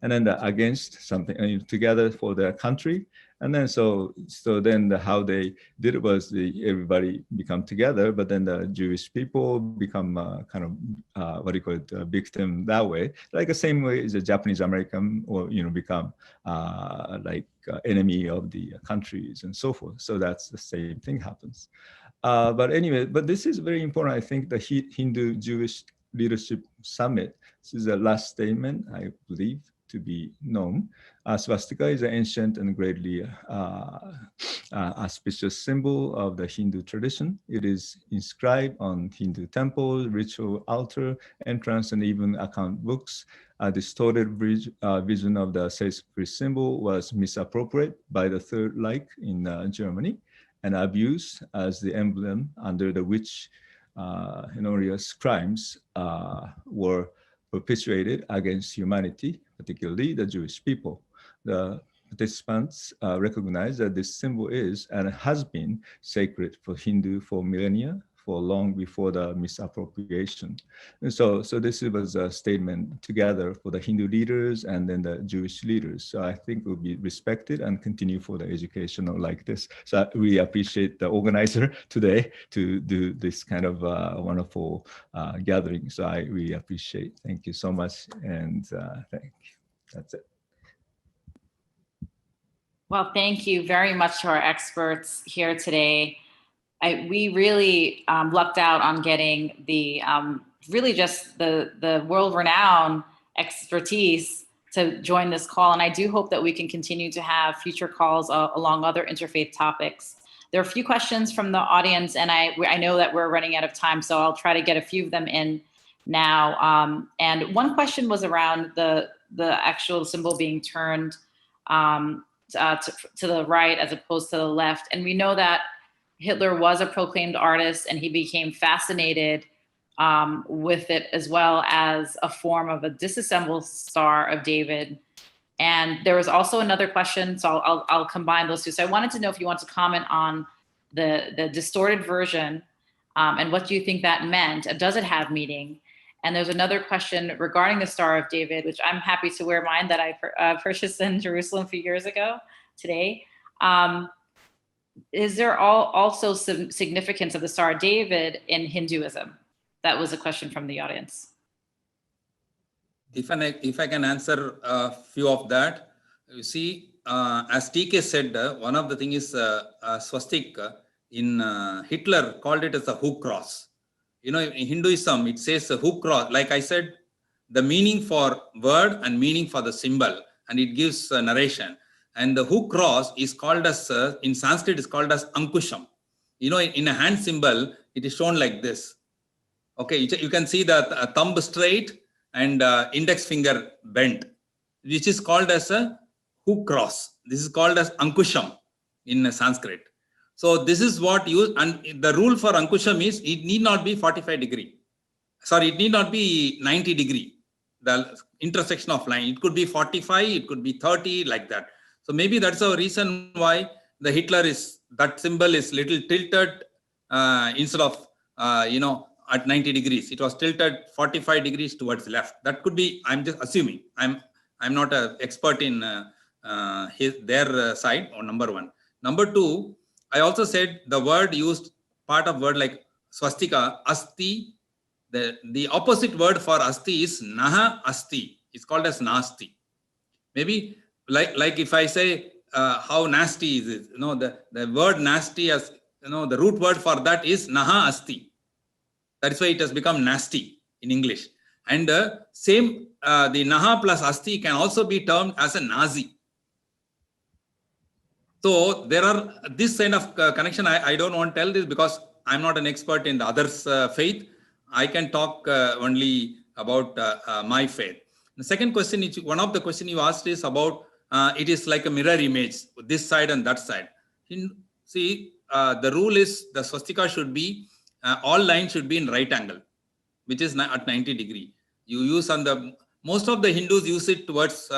and then against something together for their country. And then so then how they did it was everybody become together, but then the Jewish people become kind of victim that way, like the same way as a Japanese American or become enemy of the countries and so forth. So that's the same thing happens. But anyway, but this is very important. I think the Hindu Jewish Leadership Summit. This is the last statement, I believe, to be known. Swastika is an ancient and greatly auspicious symbol of the Hindu tradition. It is inscribed on Hindu temples, ritual altar, entrance, and even account books. A distorted vision of the sacred symbol was misappropriated by the Third Reich in Germany and abused as the emblem under the which heinous crimes were perpetuated against humanity, particularly the Jewish people. The participants recognize that this symbol is and has been sacred for Hindu for millennia, for long before the misappropriation. And so this was a statement together for the Hindu leaders and then the Jewish leaders. So I think it will be respected and continue for the educational like this. So I really appreciate the organizer today to do this kind of wonderful gathering. So I really appreciate. Thank you so much. And thank you. That's it.
Well, thank you very much to our experts here today. We really lucked out on getting the really just the world-renowned expertise to join this call. And I do hope that we can continue to have future calls along other interfaith topics. There are a few questions from the audience, and I know that we're running out of time, so I'll try to get a few of them in now. And one question was around the actual symbol being turned to the right as opposed to the left. And we know that Hitler was a proclaimed artist, and he became fascinated with it as well as a form of a disassembled Star of David. And there was also another question, so I'll combine those two. So I wanted to know if you want to comment on the distorted version and what do you think that meant? Does it have meaning? And there's another question regarding the Star of David, which I'm happy to wear mine that I purchased in Jerusalem a few years ago today. Is there also some significance of the Star of David in Hinduism? That was a question from the audience.
If I can answer a few of that, you see, as TK said, one of the things is swastika. In Hitler called it as a hook cross. In Hinduism, it says a hook cross. Like I said, the meaning for word and meaning for the symbol, and it gives narration. And the hook cross is called as, in Sanskrit, is called as ankusham. In a hand symbol, it is shown like this. Okay, you can see the thumb straight and index finger bent, which is called as a hook cross. This is called as ankusham in Sanskrit. So this is what and the rule for ankusham is it need not be 45 degree. Sorry, it need not be 90 degree. The intersection of line, it could be 45, it could be 30, like that. So maybe that's a reason why the Hitler that symbol is little tilted instead of, at 90 degrees. It was tilted 45 degrees towards left. That could be, I'm just assuming. I'm not an expert in their side, or number one. Number two, I also said the word used, part of word like swastika, asti. The opposite word for asti is naha asti. It's called as nasti. Maybe like if I say how nasty is it? The word nasty, as the root word for that is naha asti. That's why it has become nasty in English. And the naha plus asti can also be termed as a Nazi. So there are this kind of connection. I don't want to tell this because I'm not an expert in the others' faith. I can talk only about my faith. The second question, one of the questions you asked is about it is like a mirror image, this side and that side. The rule is the swastika should be, all lines should be in right angle, which is at 90 degree. You use most of the Hindus use it towards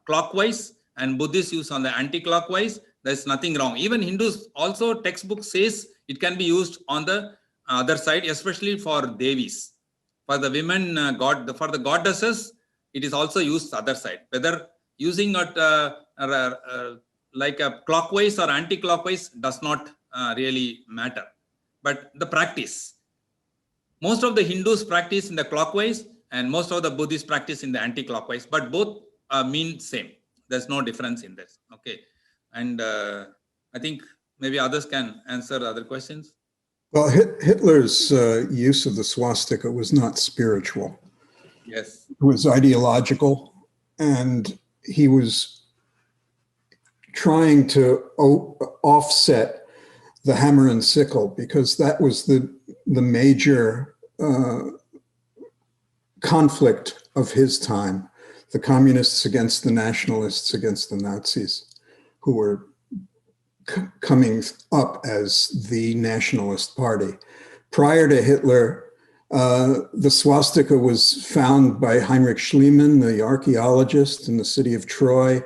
clockwise and Buddhists use on the anti-clockwise, there's nothing wrong. Even Hindus also textbook says it can be used on the other side, especially for Devis. For the women, for the goddesses, it is also used the other side. Whether using it like a clockwise or anti-clockwise does not really matter. But the practice, most of the Hindus practice in the clockwise and most of the Buddhists practice in the anti-clockwise, but both mean same. There's no difference in this. Okay. And I think maybe others can answer other questions.
Well, Hitler's use of the swastika was not spiritual.
Yes.
It was ideological, and he was trying to offset the hammer and sickle, because that was the major conflict of his time. The communists against the nationalists, against the Nazis, who were coming up as the nationalist party. Prior to Hitler, the swastika was found by Heinrich Schliemann, the archaeologist, in the city of Troy.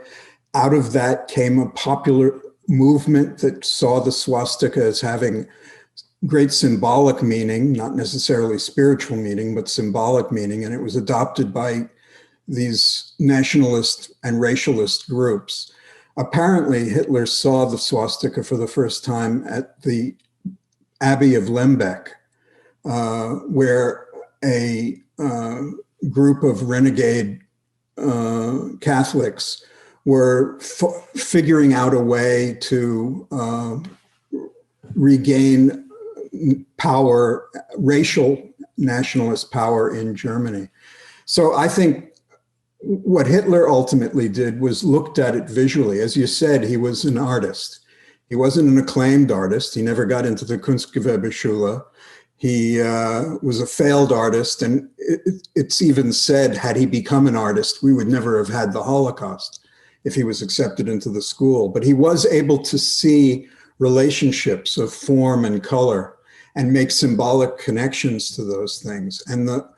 Out of that came a popular movement that saw the swastika as having great symbolic meaning, not necessarily spiritual meaning, but symbolic meaning, and it was adopted by these nationalist and racialist groups. Apparently, Hitler saw the swastika for the first time at the Abbey of Lembeck, where a group of renegade Catholics were figuring out a way to regain power, racial nationalist power in Germany. So I think what Hitler ultimately did was looked at it visually. As you said, he was an artist. He wasn't an acclaimed artist. He never got into the Kunstgewerbeschule. He was a failed artist. And it's even said, had he become an artist, we would never have had the Holocaust if he was accepted into the school. But he was able to see relationships of form and color and make symbolic connections to those things. And the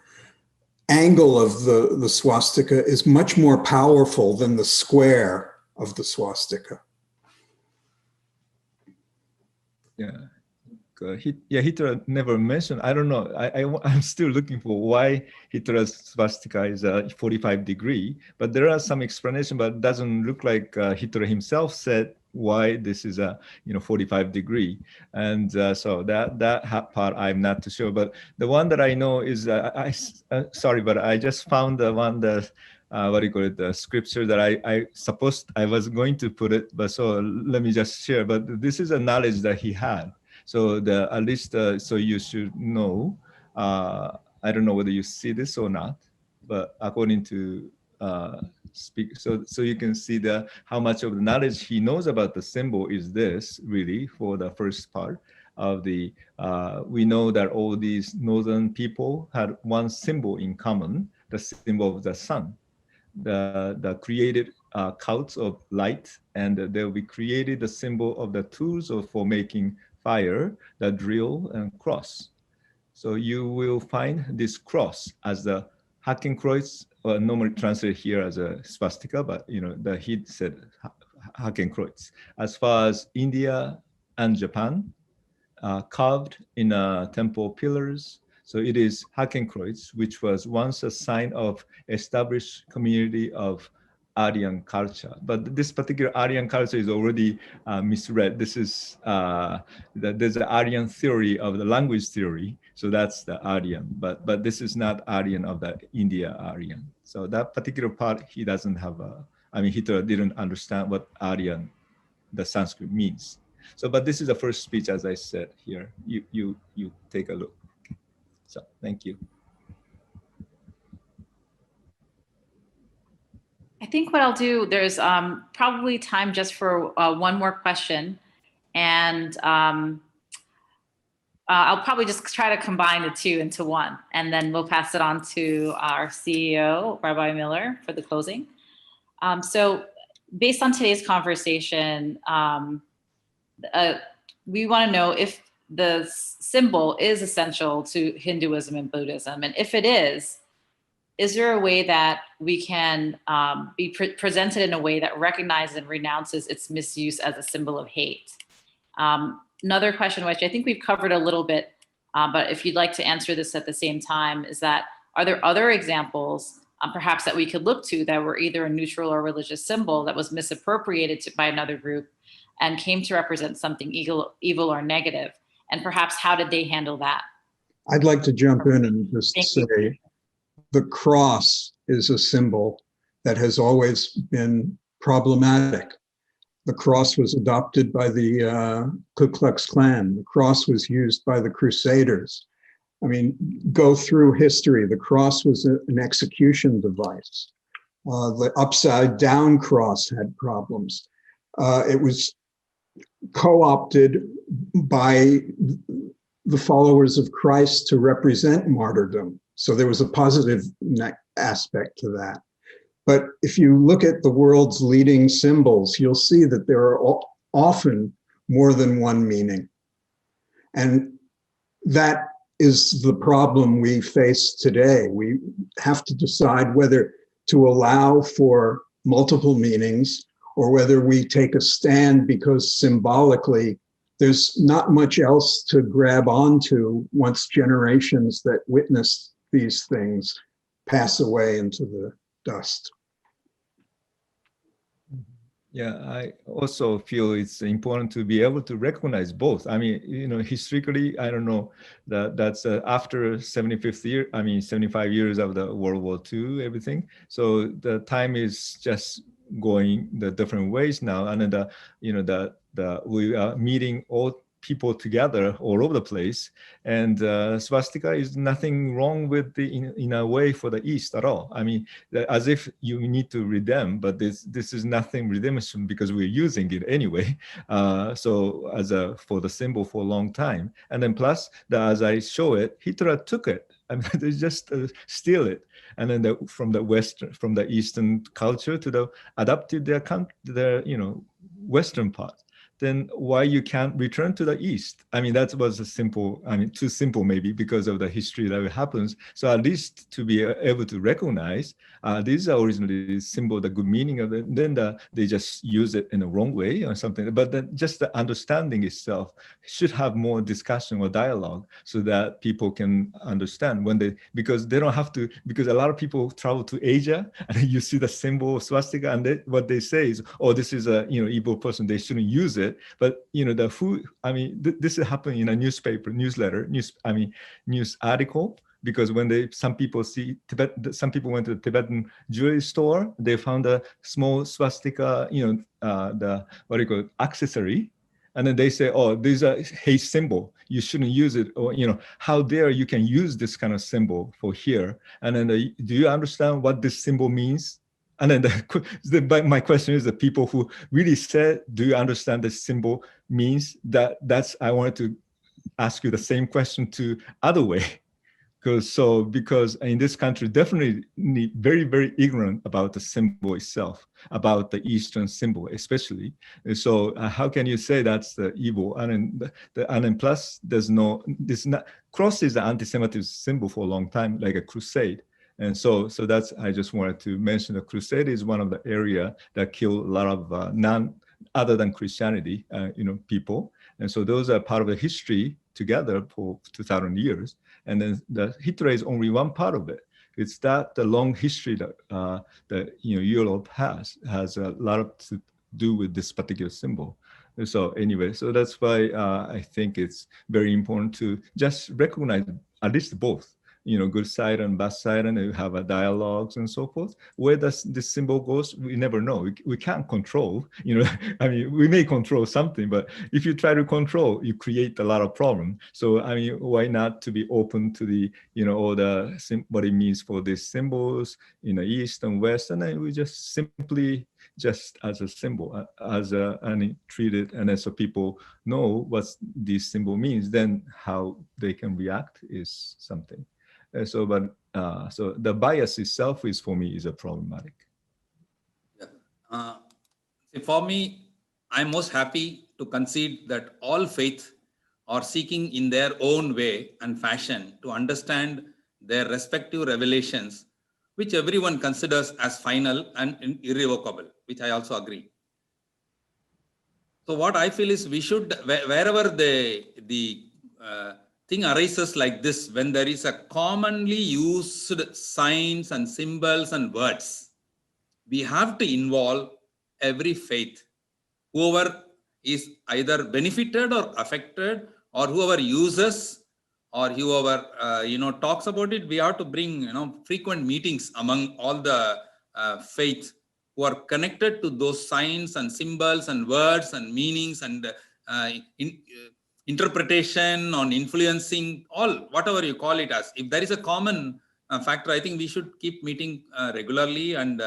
angle of the swastika is much more powerful than the square of the swastika.
Yeah, Hitler never mentioned, I don't know, I'm still looking for why Hitler's swastika is a 45 degree, but there are some explanation, but it doesn't look like Hitler himself said why this is a 45 degree. And so that part I'm not too sure, but the one that I know is, sorry, but I just found the one that, what do you call it, the scripture that I supposed I was going to put it, but so let me just share, but this is a knowledge that he had. So at least, so you should know, I don't know whether you see this or not, but according to speak, so you can see how much of the knowledge he knows about the symbol is this really for the first part of the, we know that all these northern people had one symbol in common, the symbol of the sun, the created cults of light, and they will be created the symbol of the tools for making fire, the drill and cross. So you will find this cross as the Hakenkreuz, normally translated here as a swastika, but the Hid said Hakenkreuz. As far as India and Japan, carved in temple pillars. So it is Hakenkreuz, which was once a sign of established community of Aryan culture, but this particular Aryan culture is already misread. This is there's an Aryan theory of the language theory, so that's the Aryan, but this is not Aryan of the India Aryan. So that particular part he doesn't have Hitler didn't understand what Aryan, the Sanskrit means. So, but this is the first speech, as I said here. You take a look. Okay. So, thank you.
I think what I'll do, there's probably time just for one more question. And I'll probably just try to combine the two into one. And then we'll pass it on to our CEO, Rabbi Miller, for the closing. So based on today's conversation, we want to know if the symbol is essential to Hinduism and Buddhism. And if it is is there a way that we can be presented in a way that recognizes and renounces its misuse as a symbol of hate? Another question, which I think we've covered a little bit, but if you'd like to answer this at the same time, is that are there other examples perhaps that we could look to that were either a neutral or religious symbol that was misappropriated by another group and came to represent something evil or negative? And perhaps how did they handle that?
I'd like to jump in and just
Thank
say
you.
the cross is a symbol that has always been problematic. The cross was adopted by the Ku Klux Klan. The cross was used by the Crusaders. I mean, go through history. The cross was an execution device. The upside down cross had problems. It was co-opted by the followers of Christ to represent martyrdom. So there was a positive aspect to that. But if you look at the world's leading symbols, you'll see that there are often more than one meaning. And that is the problem we face today. We have to decide whether to allow for multiple meanings or whether we take a stand because symbolically there's not much else to grab onto once generations that witnessed these things pass away into the dust.
Yeah, I also feel it's important to be able to recognize both. I mean, you know, historically, I don't know, that's after 75th year, I mean, 75 years of the World War II, everything. So the time is just going the different ways now. And then we are meeting all people together all over the place. And swastika is nothing wrong with in a way for the East at all. I mean, as if you need to redeem, but this is nothing redemption because we're using it anyway. So for the symbol for a long time. And then plus, as I show it, Hitler took it. I mean, they just steal it. And then from the Eastern culture to adapted their Western part. Then why you can't return to the East? I mean, that was too simple maybe because of the history that happens. So at least to be able to recognize these are originally symbol, the good meaning of it, then they just use it in the wrong way or something. But then just the understanding itself should have more discussion or dialogue so that people can understand because they don't have to, because a lot of people travel to Asia and you see the symbol of swastika and what they say is, oh, this is a evil person, they shouldn't use it. But the food, I mean, this is happening in a newspaper, newsletter, news article, because when some people went to the Tibetan jewelry store, they found a small swastika, accessory. And then they say, oh, these are hate symbol. You shouldn't use it. Or, how dare you can use this kind of symbol for here. And then do you understand what this symbol means? And then my question is the people who really said, do you understand the symbol means that's, I wanted to ask you the same question to other way. Because in this country, definitely very, very ignorant about the symbol itself, about the Eastern symbol, especially. And so how can you say that's the evil? And then plus cross is the anti-Semitism symbol for a long time, like a crusade. And so that's, I just wanted to mention the crusade is one of the area that killed a lot of other than Christianity, people. And so those are part of the history together for 2,000 years. And then the Hitler is only one part of it. It's that the long history that Europe has a lot to do with this particular symbol. And so anyway, so that's why I think it's very important to just recognize at least both. Good side and bad side, and you have a dialogues and so forth. Where does this symbol goes, we never know. We can't control, I mean, we may control something, but if you try to control, you create a lot of problem. So, I mean, why not to be open to the, all what it means for these symbols in the East and West, and then we just simply just as a symbol, and treat it, and then so people know what this symbol means, then how they can react is something. So the bias itself is, for me, is a problematic.
Yeah. For me, I'm most happy to concede that all faith are seeking in their own way and fashion to understand their respective revelations which everyone considers as final and irrevocable, which I also agree. So what I feel is we should, wherever the thing arises like this, when there is a commonly used signs and symbols and words, we have to involve every faith, whoever is either benefited or affected, or whoever uses, or whoever talks about it. We have to bring frequent meetings among all the faiths who are connected to those signs and symbols and words and meanings and interpretation on influencing, all whatever you call it as. If there is a common factor, I think we should keep meeting regularly and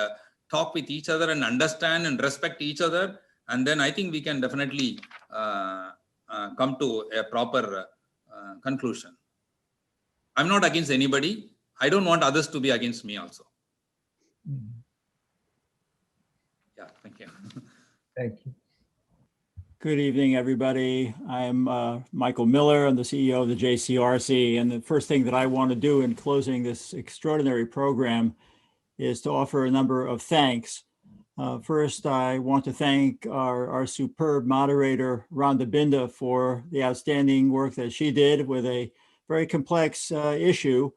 talk with each other and understand and respect each other. And then I think we can definitely come to a proper conclusion. I'm not against anybody. I don't want others to be against me also. Yeah, thank you.
Thank you.
Good evening, everybody. I'm Michael Miller. I'm the CEO of the JCRC. And the first thing that I want to do in closing this extraordinary program is to offer a number of thanks. First, I want to thank our superb moderator, Rhonda Binda, for the outstanding work that she did with a very complex issue,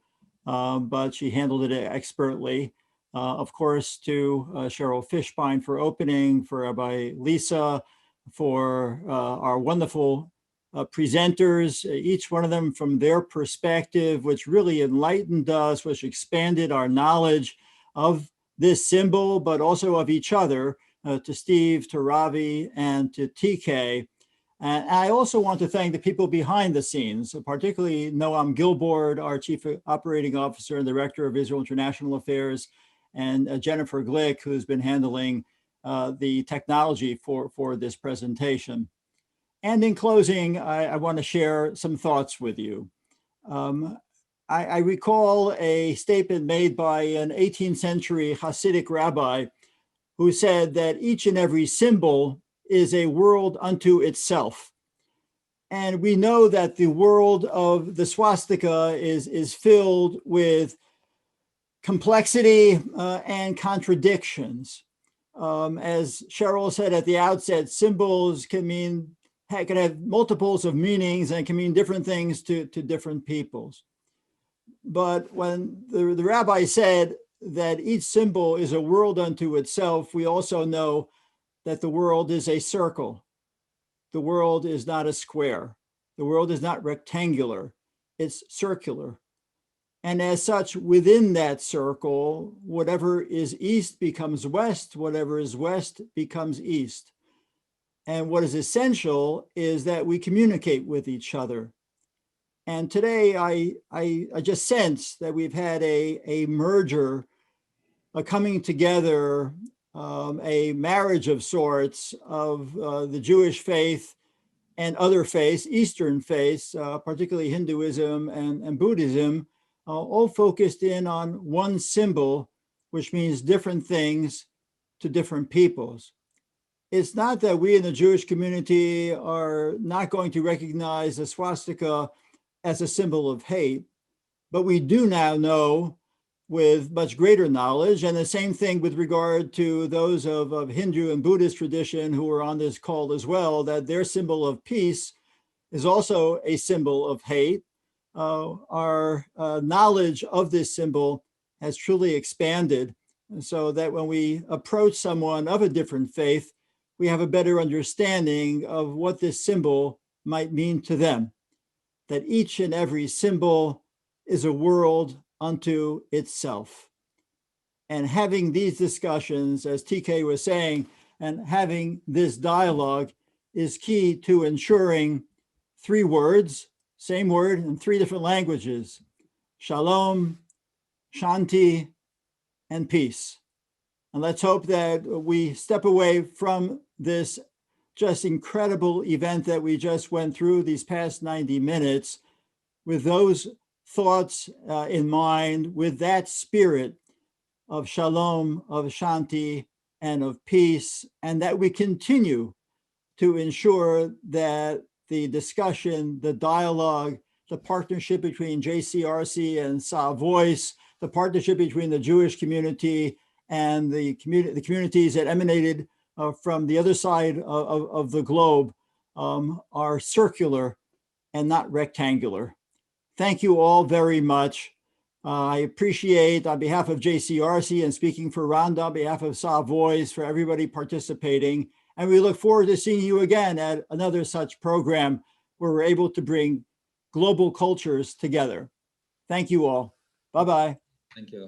but she handled it expertly. Of course, to Cheryl Fishbein for opening, for Rabbi Lisa, for our wonderful presenters, each one of them from their perspective, which really enlightened us, which expanded our knowledge of this symbol, but also of each other, to Steve, to Ravi, and to TK. And I also want to thank the people behind the scenes, particularly Noam Gilboard, our Chief Operating Officer and Director of Israel International Affairs, and Jennifer Glick, who's been handling the technology for this presentation. And in closing, I want to share some thoughts with you. I recall a statement made by an 18th century Hasidic rabbi who said that each and every symbol is a world unto itself. And we know that the world of the swastika is filled with complexity and contradictions. As Cheryl said at the outset, symbols can have multiples of meanings and can mean different things to different peoples. But when the rabbi said that each symbol is a world unto itself, we also know that the world is a circle. The world is not a square. The world is not rectangular. It's circular. And as such, within that circle, whatever is east becomes west, whatever is west becomes east. And what is essential is that we communicate with each other. And today, I just sense that we've had a merger, a coming together, a marriage of sorts of the Jewish faith and other faiths, Eastern faiths, particularly Hinduism and Buddhism, all focused in on one symbol, which means different things to different peoples. It's not that we in the Jewish community are not going to recognize the swastika as a symbol of hate, but we do now know with much greater knowledge, and the same thing with regard to those of Hindu and Buddhist tradition who are on this call as well, that their symbol of peace is also a symbol of hate. Our knowledge of this symbol has truly expanded, so that when we approach someone of a different faith, we have a better understanding of what this symbol might mean to them, that each and every symbol is a world unto itself. And having these discussions, as TK was saying, and having this dialogue is key to ensuring three words, same word in three different languages: shalom, shanti, and peace. And let's hope that we step away from this just incredible event that we just went through these past 90 minutes with those thoughts in mind, with that spirit of shalom, of shanti, and of peace, and that we continue to ensure that the discussion, the dialogue, the partnership between JCRC and Sa Voice, the partnership between the Jewish community and the communities that emanated from the other side of the globe are circular and not rectangular. Thank you all very much. I appreciate, on behalf of JCRC and speaking for Rhonda, on behalf of Savoys, for everybody participating. And we look forward to seeing you again at another such program where we're able to bring global cultures together. Thank you all. Bye-bye.
Thank you.